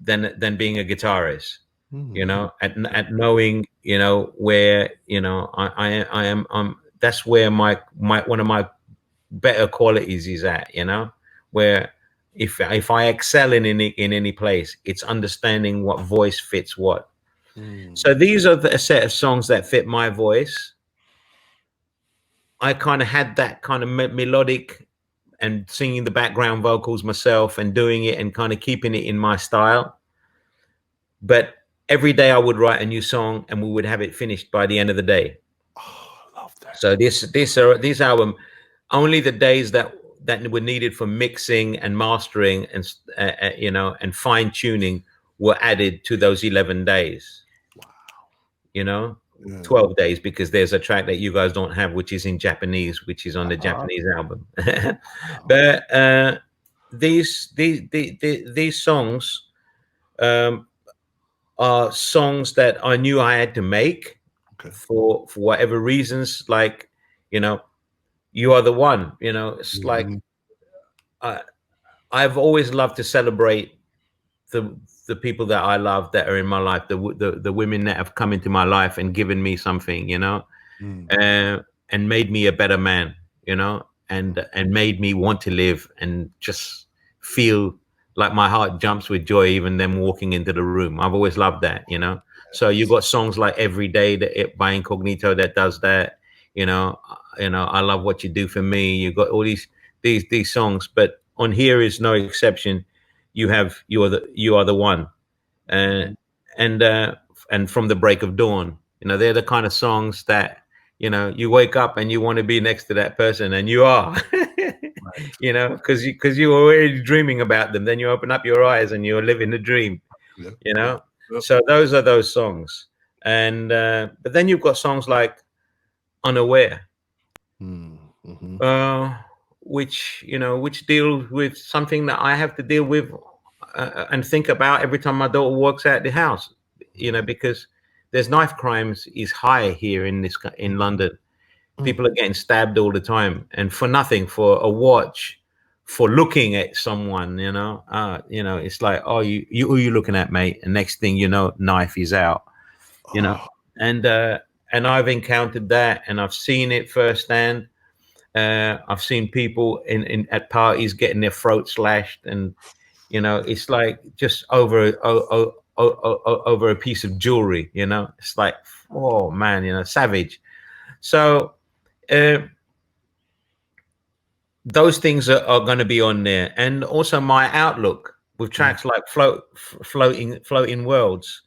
being a guitarist. You know, at knowing, you know, where, you know, I am. That's where my one of my better qualities is at. You know, where if I excel in any place, it's understanding what voice fits what. So these are a set of songs that fit my voice. I kind of had that kind of melodic and singing the background vocals myself and doing it and kind of keeping it in my style. But every day I would write a new song, and we would have it finished by the end of the day. Oh, I love that. So this album, only the days that were needed for mixing and mastering and and fine tuning were added to those 11 days. Wow. You know, Yeah. 12 days, because there's a track that you guys don't have, which is in Japanese, which is on the Japanese album. But these songs are songs that I knew I had to make for whatever reasons. Like, You Are the One. It's like I've always loved to celebrate the people that I love that are in my life, the women that have come into my life and given me something, and made me a better man, and made me want to live and just feel like my heart jumps with joy, even them walking into the room. I've always loved that, So you got songs like Every Day by Incognito that does that, I Love What You Do For Me. You got all these songs, but on Here Is No Exception. You have You Are the One, and From the Break of Dawn. They're the kind of songs that you wake up and you want to be next to that person, and you are, because you're already dreaming about them. Then you open up your eyes and you're living the dream, So those are those songs, and but then you've got songs like Unaware. Which deal with something that I have to deal with and think about every time my daughter walks out the house, because there's knife crimes is high here in London. People are getting stabbed all the time, and for nothing, for a watch, for looking at someone, it's like, oh, who you looking at, mate? And next thing you know, knife is out, and I've encountered that, and I've seen it firsthand. I've seen people at parties getting their throat slashed, and it's like just over a piece of jewelry. It's like, oh man, savage. So those things are going to be on there, and also my outlook with tracks like floating worlds.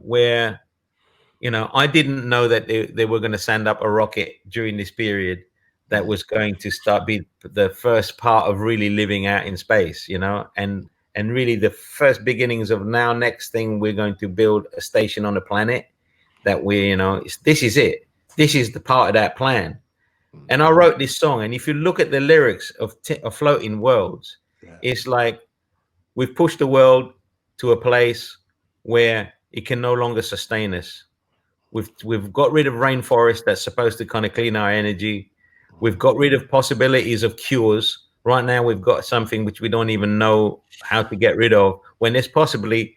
Where I didn't know that they were going to send up a rocket during this period that was going to be the first part of really living out in space, and really the first beginnings of next thing, we're going to build a station on the planet that this is it. This is the part of that plan. And I wrote this song, and if you look at the lyrics of Floating Worlds, it's like we've pushed the world to a place where it can no longer sustain us. We've got rid of rainforest that's supposed to kind of clean our energy. We've got rid of possibilities of cures. Right now, we've got something which we don't even know how to get rid of, when there's possibly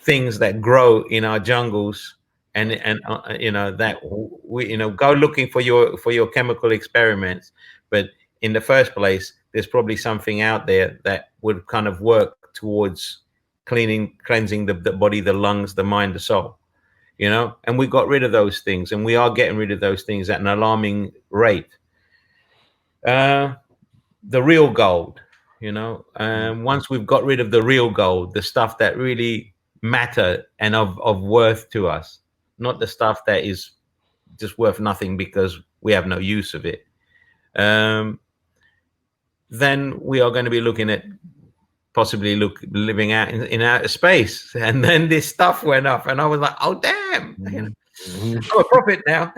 things that grow in our jungles, and that we go looking for your chemical experiments. But in the first place, there's probably something out there that would kind of work towards cleansing the body, the lungs, the mind, the soul. And we got rid of those things, and we are getting rid of those things at an alarming rate. The real gold, once we've got rid of the real gold, the stuff that really matter and of worth to us, not the stuff that is just worth nothing because we have no use of it, then we are going to be looking at possibly living out in outer space. And then this stuff went up, and I was like, oh damn, I'm a prophet now.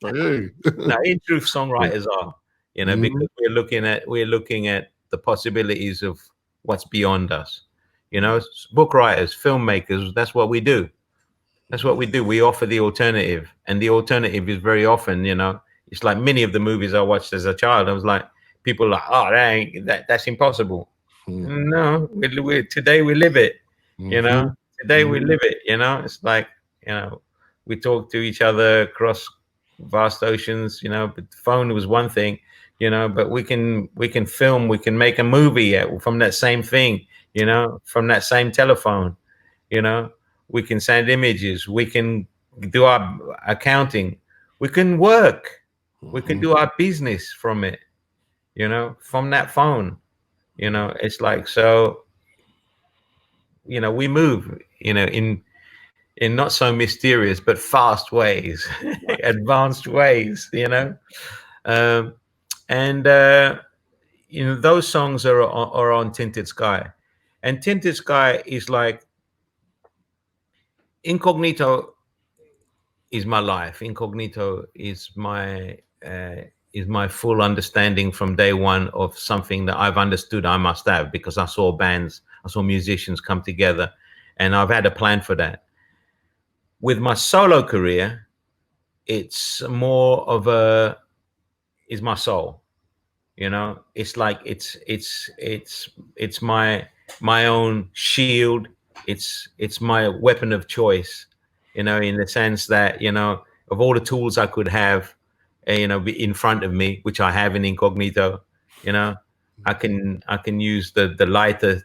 No, in truth, songwriters are, because we're looking at the possibilities of what's beyond us. Book writers, filmmakers, that's what we do. We offer the alternative, and the alternative is very often, it's like many of the movies I watched as a child. I was like, people are like, oh, that's impossible. No, today we live it. Today we live it. It's like, we talk to each other across vast oceans. But the phone was one thing, but we can film, we can make a movie from that same thing, from that same telephone. We can send images, we can do our accounting, we can work, we can do our business from it, from that phone. It's like, so we move, in not so mysterious but fast ways, advanced ways, um, and those songs are on Tinted Sky, and Tinted Sky is like Incognito is my life. Incognito is my full understanding from day one of something that I've understood I must have, because I saw musicians come together, and I've had a plan for that. With my solo career, it's more of is my soul. It's like it's my own shield. It's my weapon of choice, in the sense that, of all the tools I could have, in front of me, which I have in Incognito, I can use the lighter,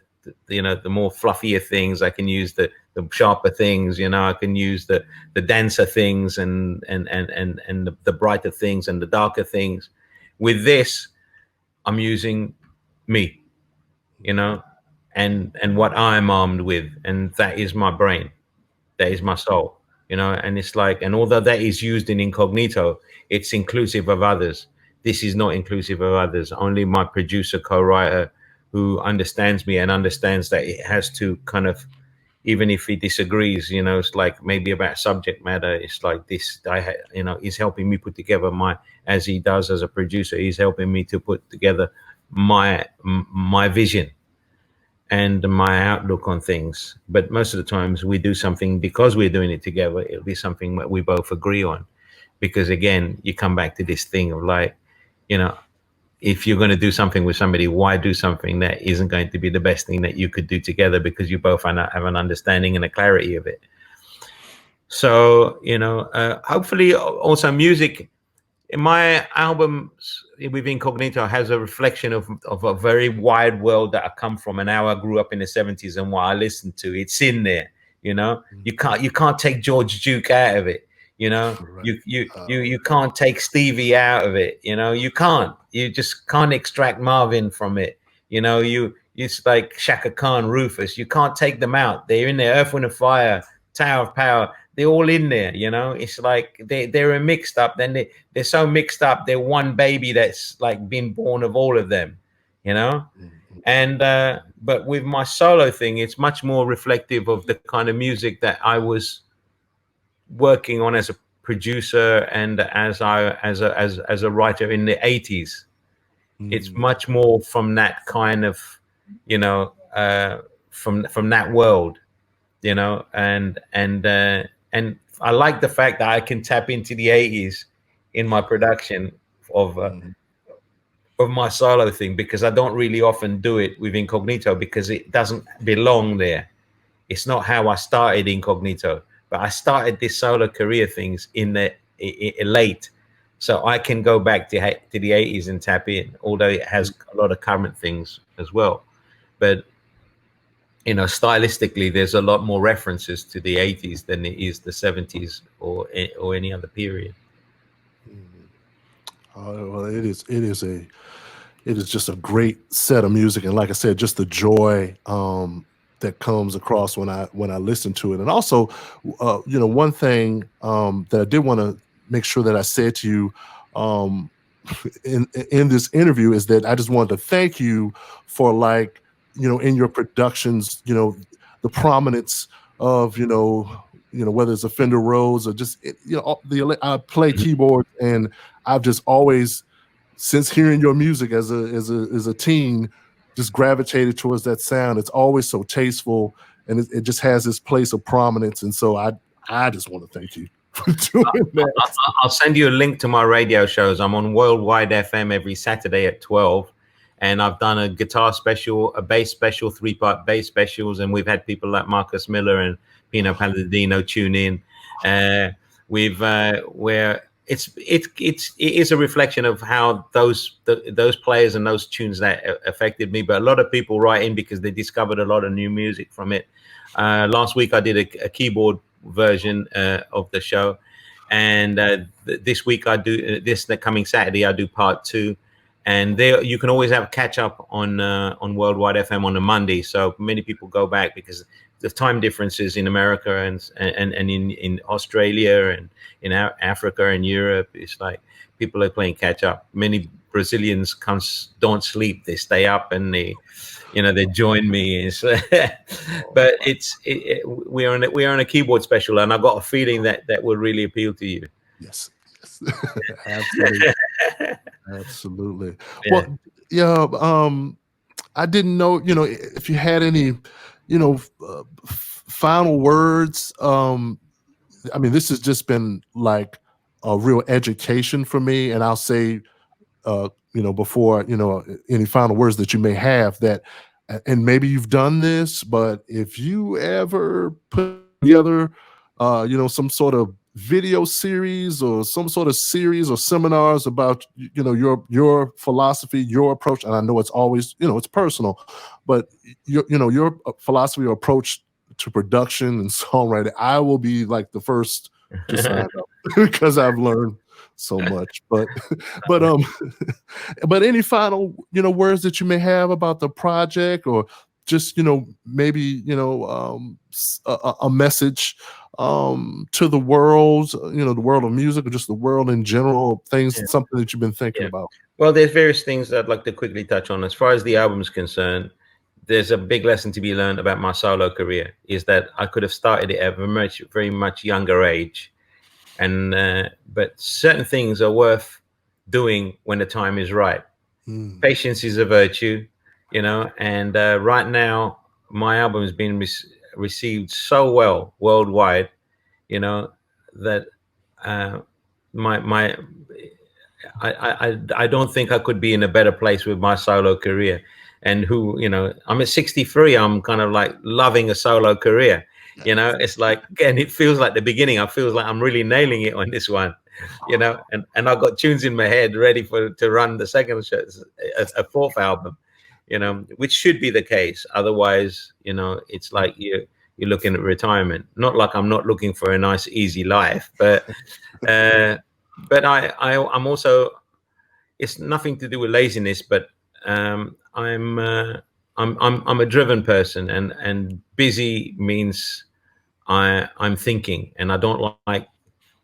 the more fluffier things. I can use the sharper things, I can use the denser things, and the brighter things and the darker things. With this, I'm using me, and what I'm armed with, and that is my brain, that is my soul, and it's like, and although that is used in Incognito, it's inclusive of others. This is not inclusive of others. Only my producer, co-writer, who understands me and understands that it has to kind of, even if he disagrees, it's like maybe about subject matter, it's like this, he's helping me put together as he does as a producer, he's helping me to put together my vision and my outlook on things. But most of the times we do something because we're doing it together, it'll be something that we both agree on. Because again, you come back to this thing of like, if you're going to do something with somebody, why do something that isn't going to be the best thing that you could do together, because you both have an understanding and a clarity of it. So, hopefully also music in my albums with Incognito has a reflection of a very wide world that I come from, and how I grew up in the 70s and what I listened to. It's in there, you can't take George Duke out of it. Right. You can't take Stevie out of it. You just can't extract Marvin from it. It's like Shaka Khan, Rufus. You can't take them out. They're in there. Earth, Wind and Fire, Tower of Power. They're all in there. It's like they're a mixed up. Then they're so mixed up. They're one baby that's like been born of all of them. And but with my solo thing, it's much more reflective of the kind of music that I was working on as a producer and as a writer in the 80s. It's much more from that kind of, from that world, and I like the fact that I can tap into the 80s in my production of my solo thing, because I don't really often do it with Incognito, because it doesn't belong there. It's not how I started Incognito. But I started this solo career things in the late, so I can go back to the 80s and tap in, although it has a lot of current things as well. But stylistically, there's a lot more references to the 80s than it is the 70s or any other period. Well, it is just a great set of music, and like I said, just the joy that comes across when I listen to it. And also, one thing that I did want to make sure that I said to you in this interview is that I just wanted to thank you for, like, in your productions, the prominence of, whether it's a Fender Rhodes or just, I play keyboard, and I've just always, since hearing your music as a teen, just gravitated towards that sound. It's always so tasteful, and it just has this place of prominence. And so I just want to thank you for doing that. I'll send you a link to my radio shows. I'm on Worldwide FM every Saturday at 12. And I've done a guitar special, a bass special, 3-part bass specials. And we've had people like Marcus Miller and Pino Palladino tune in. Where it is a reflection of how those players and those tunes that affected me. But a lot of people write in because they discovered a lot of new music from it. Last week I did a keyboard version of the show, and this week I do the coming Saturday I do part 2. And there you can always have catch up on Worldwide FM on a Monday. So many people go back because the time differences in America and in Australia and in Africa and Europe. It's like people are playing catch up. Many Brazilians don't sleep; they stay up and they join me. But we are on a keyboard special, and I got a feeling that will really appeal to you. Yes, yes. Absolutely, absolutely. Yeah. Well, yeah. I didn't know, if you had any, final words. I mean, this has just been like a real education for me, and I'll say, before, any final words that you may have, that, and maybe you've done this, but if you ever put together, some sort of video series or some sort of series or seminars about, your philosophy, your approach, and I know it's always, it's personal, but your philosophy or approach to production and songwriting, I will be like the first to sign up because I've learned so much. But but any final words that you may have about the project, or just maybe a message to the world, the world of music, or just the world in general, something that you've been thinking about. Well, there's various things that I'd like to quickly touch on. As far as the album is concerned, there's a big lesson to be learned about my solo career, is that I could have started it at a very much younger age. But certain things are worth doing when the time is right. Patience is a virtue, and right now my album has been received so well worldwide, that I don't think I could be in a better place with my solo career. And I'm at 63, I'm kind of like loving a solo career. It's like, and it feels like the beginning. I feel like I'm really nailing it on this one, and I've got tunes in my head ready to run the second show, a fourth album, which should be the case. Otherwise, it's like you're looking at retirement. Not like I'm not looking for a nice, easy life, but I'm also, it's nothing to do with laziness, but I'm a driven person, and busy means I'm thinking, and I don't like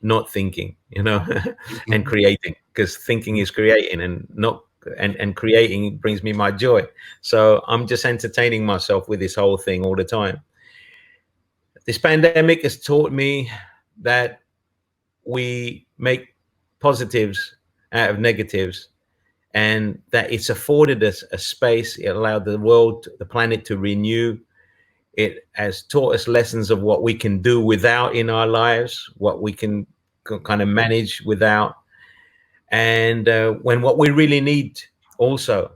not thinking, and creating, because thinking is creating, and creating brings me my joy. So I'm just entertaining myself with this whole thing all the time. This pandemic has taught me that we make positives out of negatives, and that it's afforded us a space. It allowed the world, the planet, to renew. It has taught us lessons of what we can do without in our lives, what we can kind of manage without, and when what we really need also,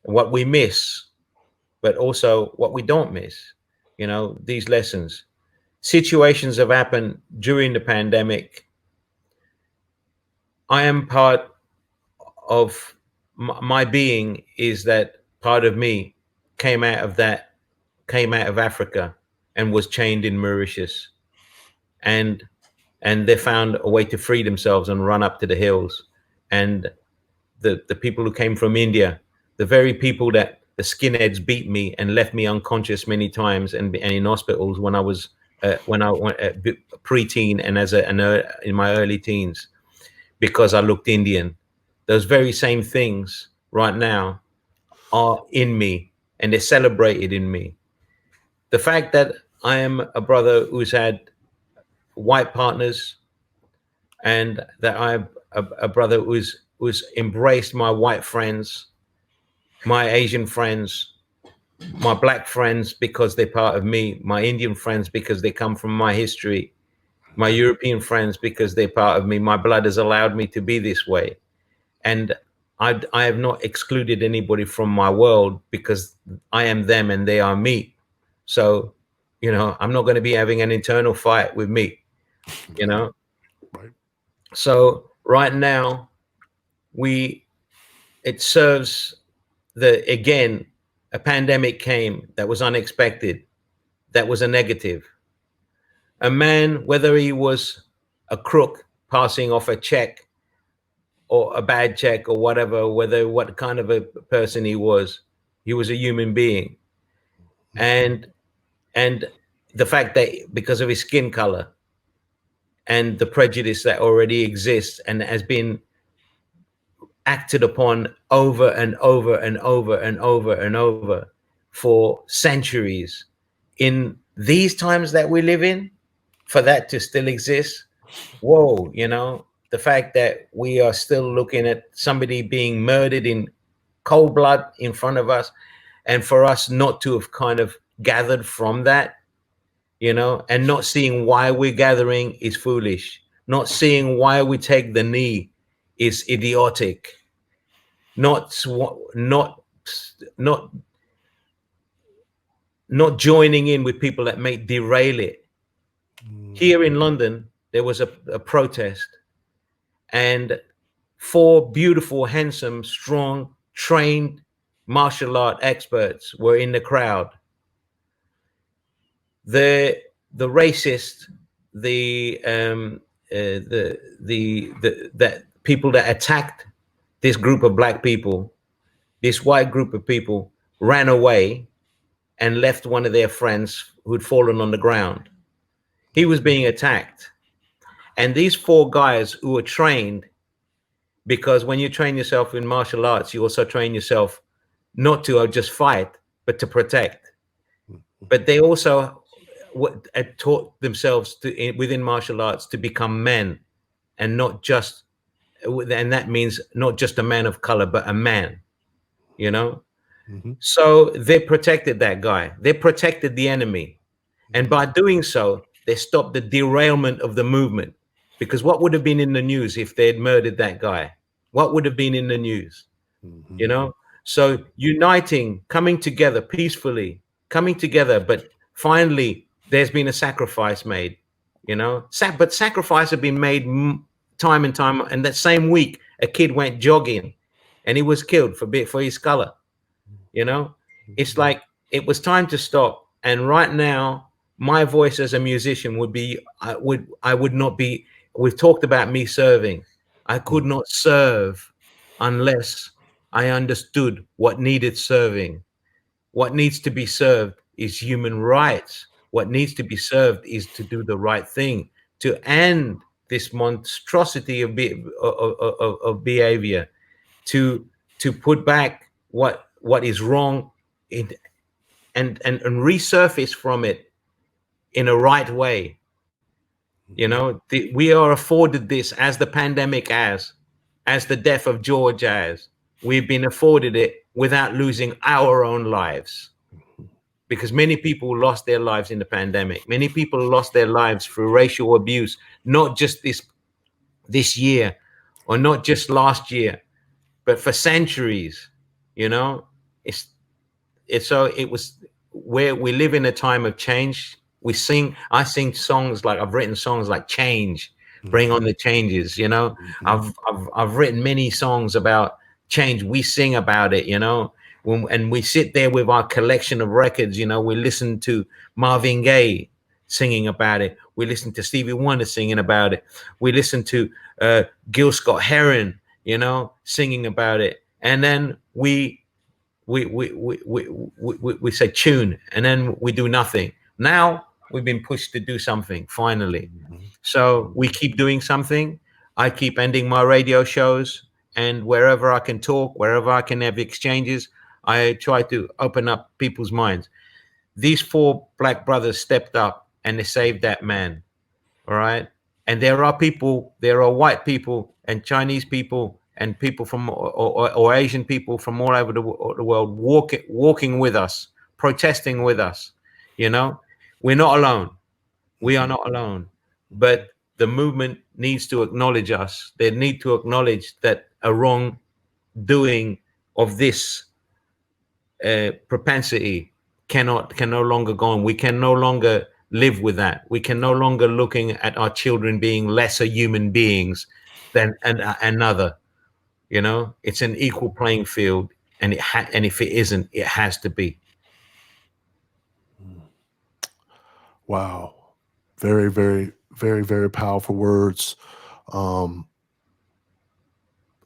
what we miss, but also what we don't miss. These lessons. Situations have happened during the pandemic. I am part of my being, is that part of me came out of Africa and was chained in Mauritius, and they found a way to free themselves and run up to the hills. And the people who came from India, the very people that the skinheads beat me and left me unconscious many times and in hospitals when I was preteen and in my early teens, because I looked Indian. Those very same things right now are in me, and they're celebrated in me. The fact that I am a brother who's had white partners, and that I'm a brother who's embraced my white friends, my Asian friends, my black friends because they're part of me, my Indian friends because they come from my history, my European friends because they're part of me. My blood has allowed me to be this way. And I have not excluded anybody from my world, because I am them and they are me. So, I'm not going to be having an internal fight with me, Right. So right now, it serves again, a pandemic came that was unexpected, that was a negative. A man, whether he was a crook passing off a check or a bad check or whatever, what kind of a person he was a human being. And the fact that because of his skin color and the prejudice that already exists and has been acted upon over and over and over and over and over for centuries, in these times that we live in, for that to still exist, whoa, you know, the fact that we are still looking at somebody being murdered in cold blood in front of us, and for us not to have kind of gathered from that, you know, and not seeing why we're gathering is foolish. Not seeing why we take the knee is idiotic. Not not not joining in with people that may derail it. Here in London, there was a protest, and 4 beautiful, handsome, strong, trained martial art experts were in the crowd. The racist, the that people that attacked this group of black people, this white group of people, ran away and left one of their friends who'd fallen on the ground. He was being attacked. And these 4 guys who were trained, because when you train yourself in martial arts, you also train yourself not to just fight, but to protect. But they also had taught themselves to, within martial arts, to become men, and not just, and that means not just a man of color, but a man, you know? So they protected that guy. They protected the enemy. And by doing so, they stopped the derailment of the movement. Because what would have been in the news if they had murdered that guy? What would have been in the news? You know? So uniting, coming together peacefully, coming together, but finally there's been a sacrifice made, you know? But sacrifice have been made time and time. And that same week, a kid went jogging and he was killed for his color. You know, it's like it was time to stop. And right now, my voice as a musician would be, I would not be. We've talked about me serving. I could not serve unless I understood what needed serving. What needs to be served is human rights. What needs to be served is to do the right thing, to end this monstrosity of behavior, to put back what is wrong and resurface from it in a right way. You know, we are afforded this as the pandemic as the death of George as. We've been afforded it without losing our own lives. Because many people lost their lives in the pandemic. Many people lost their lives through racial abuse, not just this year or not just last year, but for centuries, you know. So it was where we live in a time of change. I sing songs like, I've written songs like Change, Bring on the Changes, you know. I've written many songs about change. We sing about it, you know. And we sit there with our collection of records, you know. We listen to Marvin Gaye singing about it. We listen to Stevie Wonder singing about it. We listen to Gil Scott-Heron, you know, singing about it. And then we say tune, and then we do nothing. Now we've been pushed to do something finally. So we keep doing something. I keep ending my radio shows, and wherever I can talk, wherever I can have exchanges, I try to open up people's minds. These 4 black brothers stepped up and they saved that man. All right. And there are white people and Chinese people and people from or Asian people from all over the world walking with us, protesting with us. You know, we're not alone. We are not alone. But the movement needs to acknowledge us. They need to acknowledge that a wrongdoing of this propensity can no longer go on. We can no longer live with that. We can no longer looking at our children being lesser human beings than another. You know, it's an equal playing field, and if it isn't, it has to be. Wow, very, very, very, very powerful words.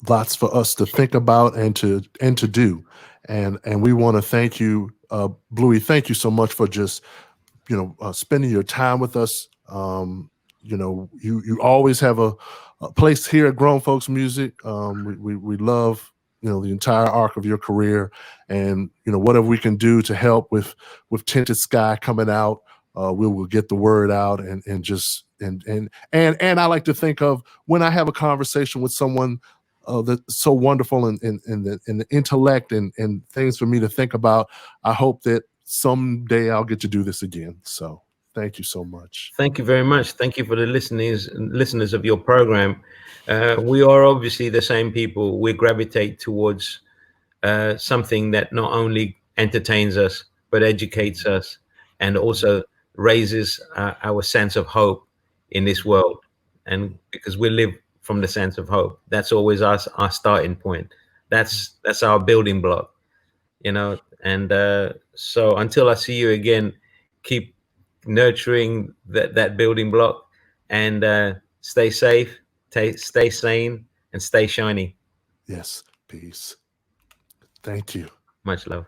Lots for us to think about and to do, and we want to thank you, Bluey. Thank you so much for just spending your time with us. You always have a place here at Grown Folks Music. We love the entire arc of your career, and whatever we can do to help with Tinted Sky coming out, we will get the word out, and just and I like to think of when I have a conversation with someone that's so wonderful in the intellect and things for me to think about. I hope that someday I'll get to do this again. So thank you so much. Thank you very much. Thank you for the listeners of your program. We are obviously the same people. We gravitate towards something that not only entertains us, but educates us, and also raises our sense of hope in this world. And because we live from the sense of hope, that's always our starting point. That's our building block, And so until I see you again, keep nurturing that building block, and stay safe, stay sane, and stay shiny. Yes, peace. Thank you. Much love.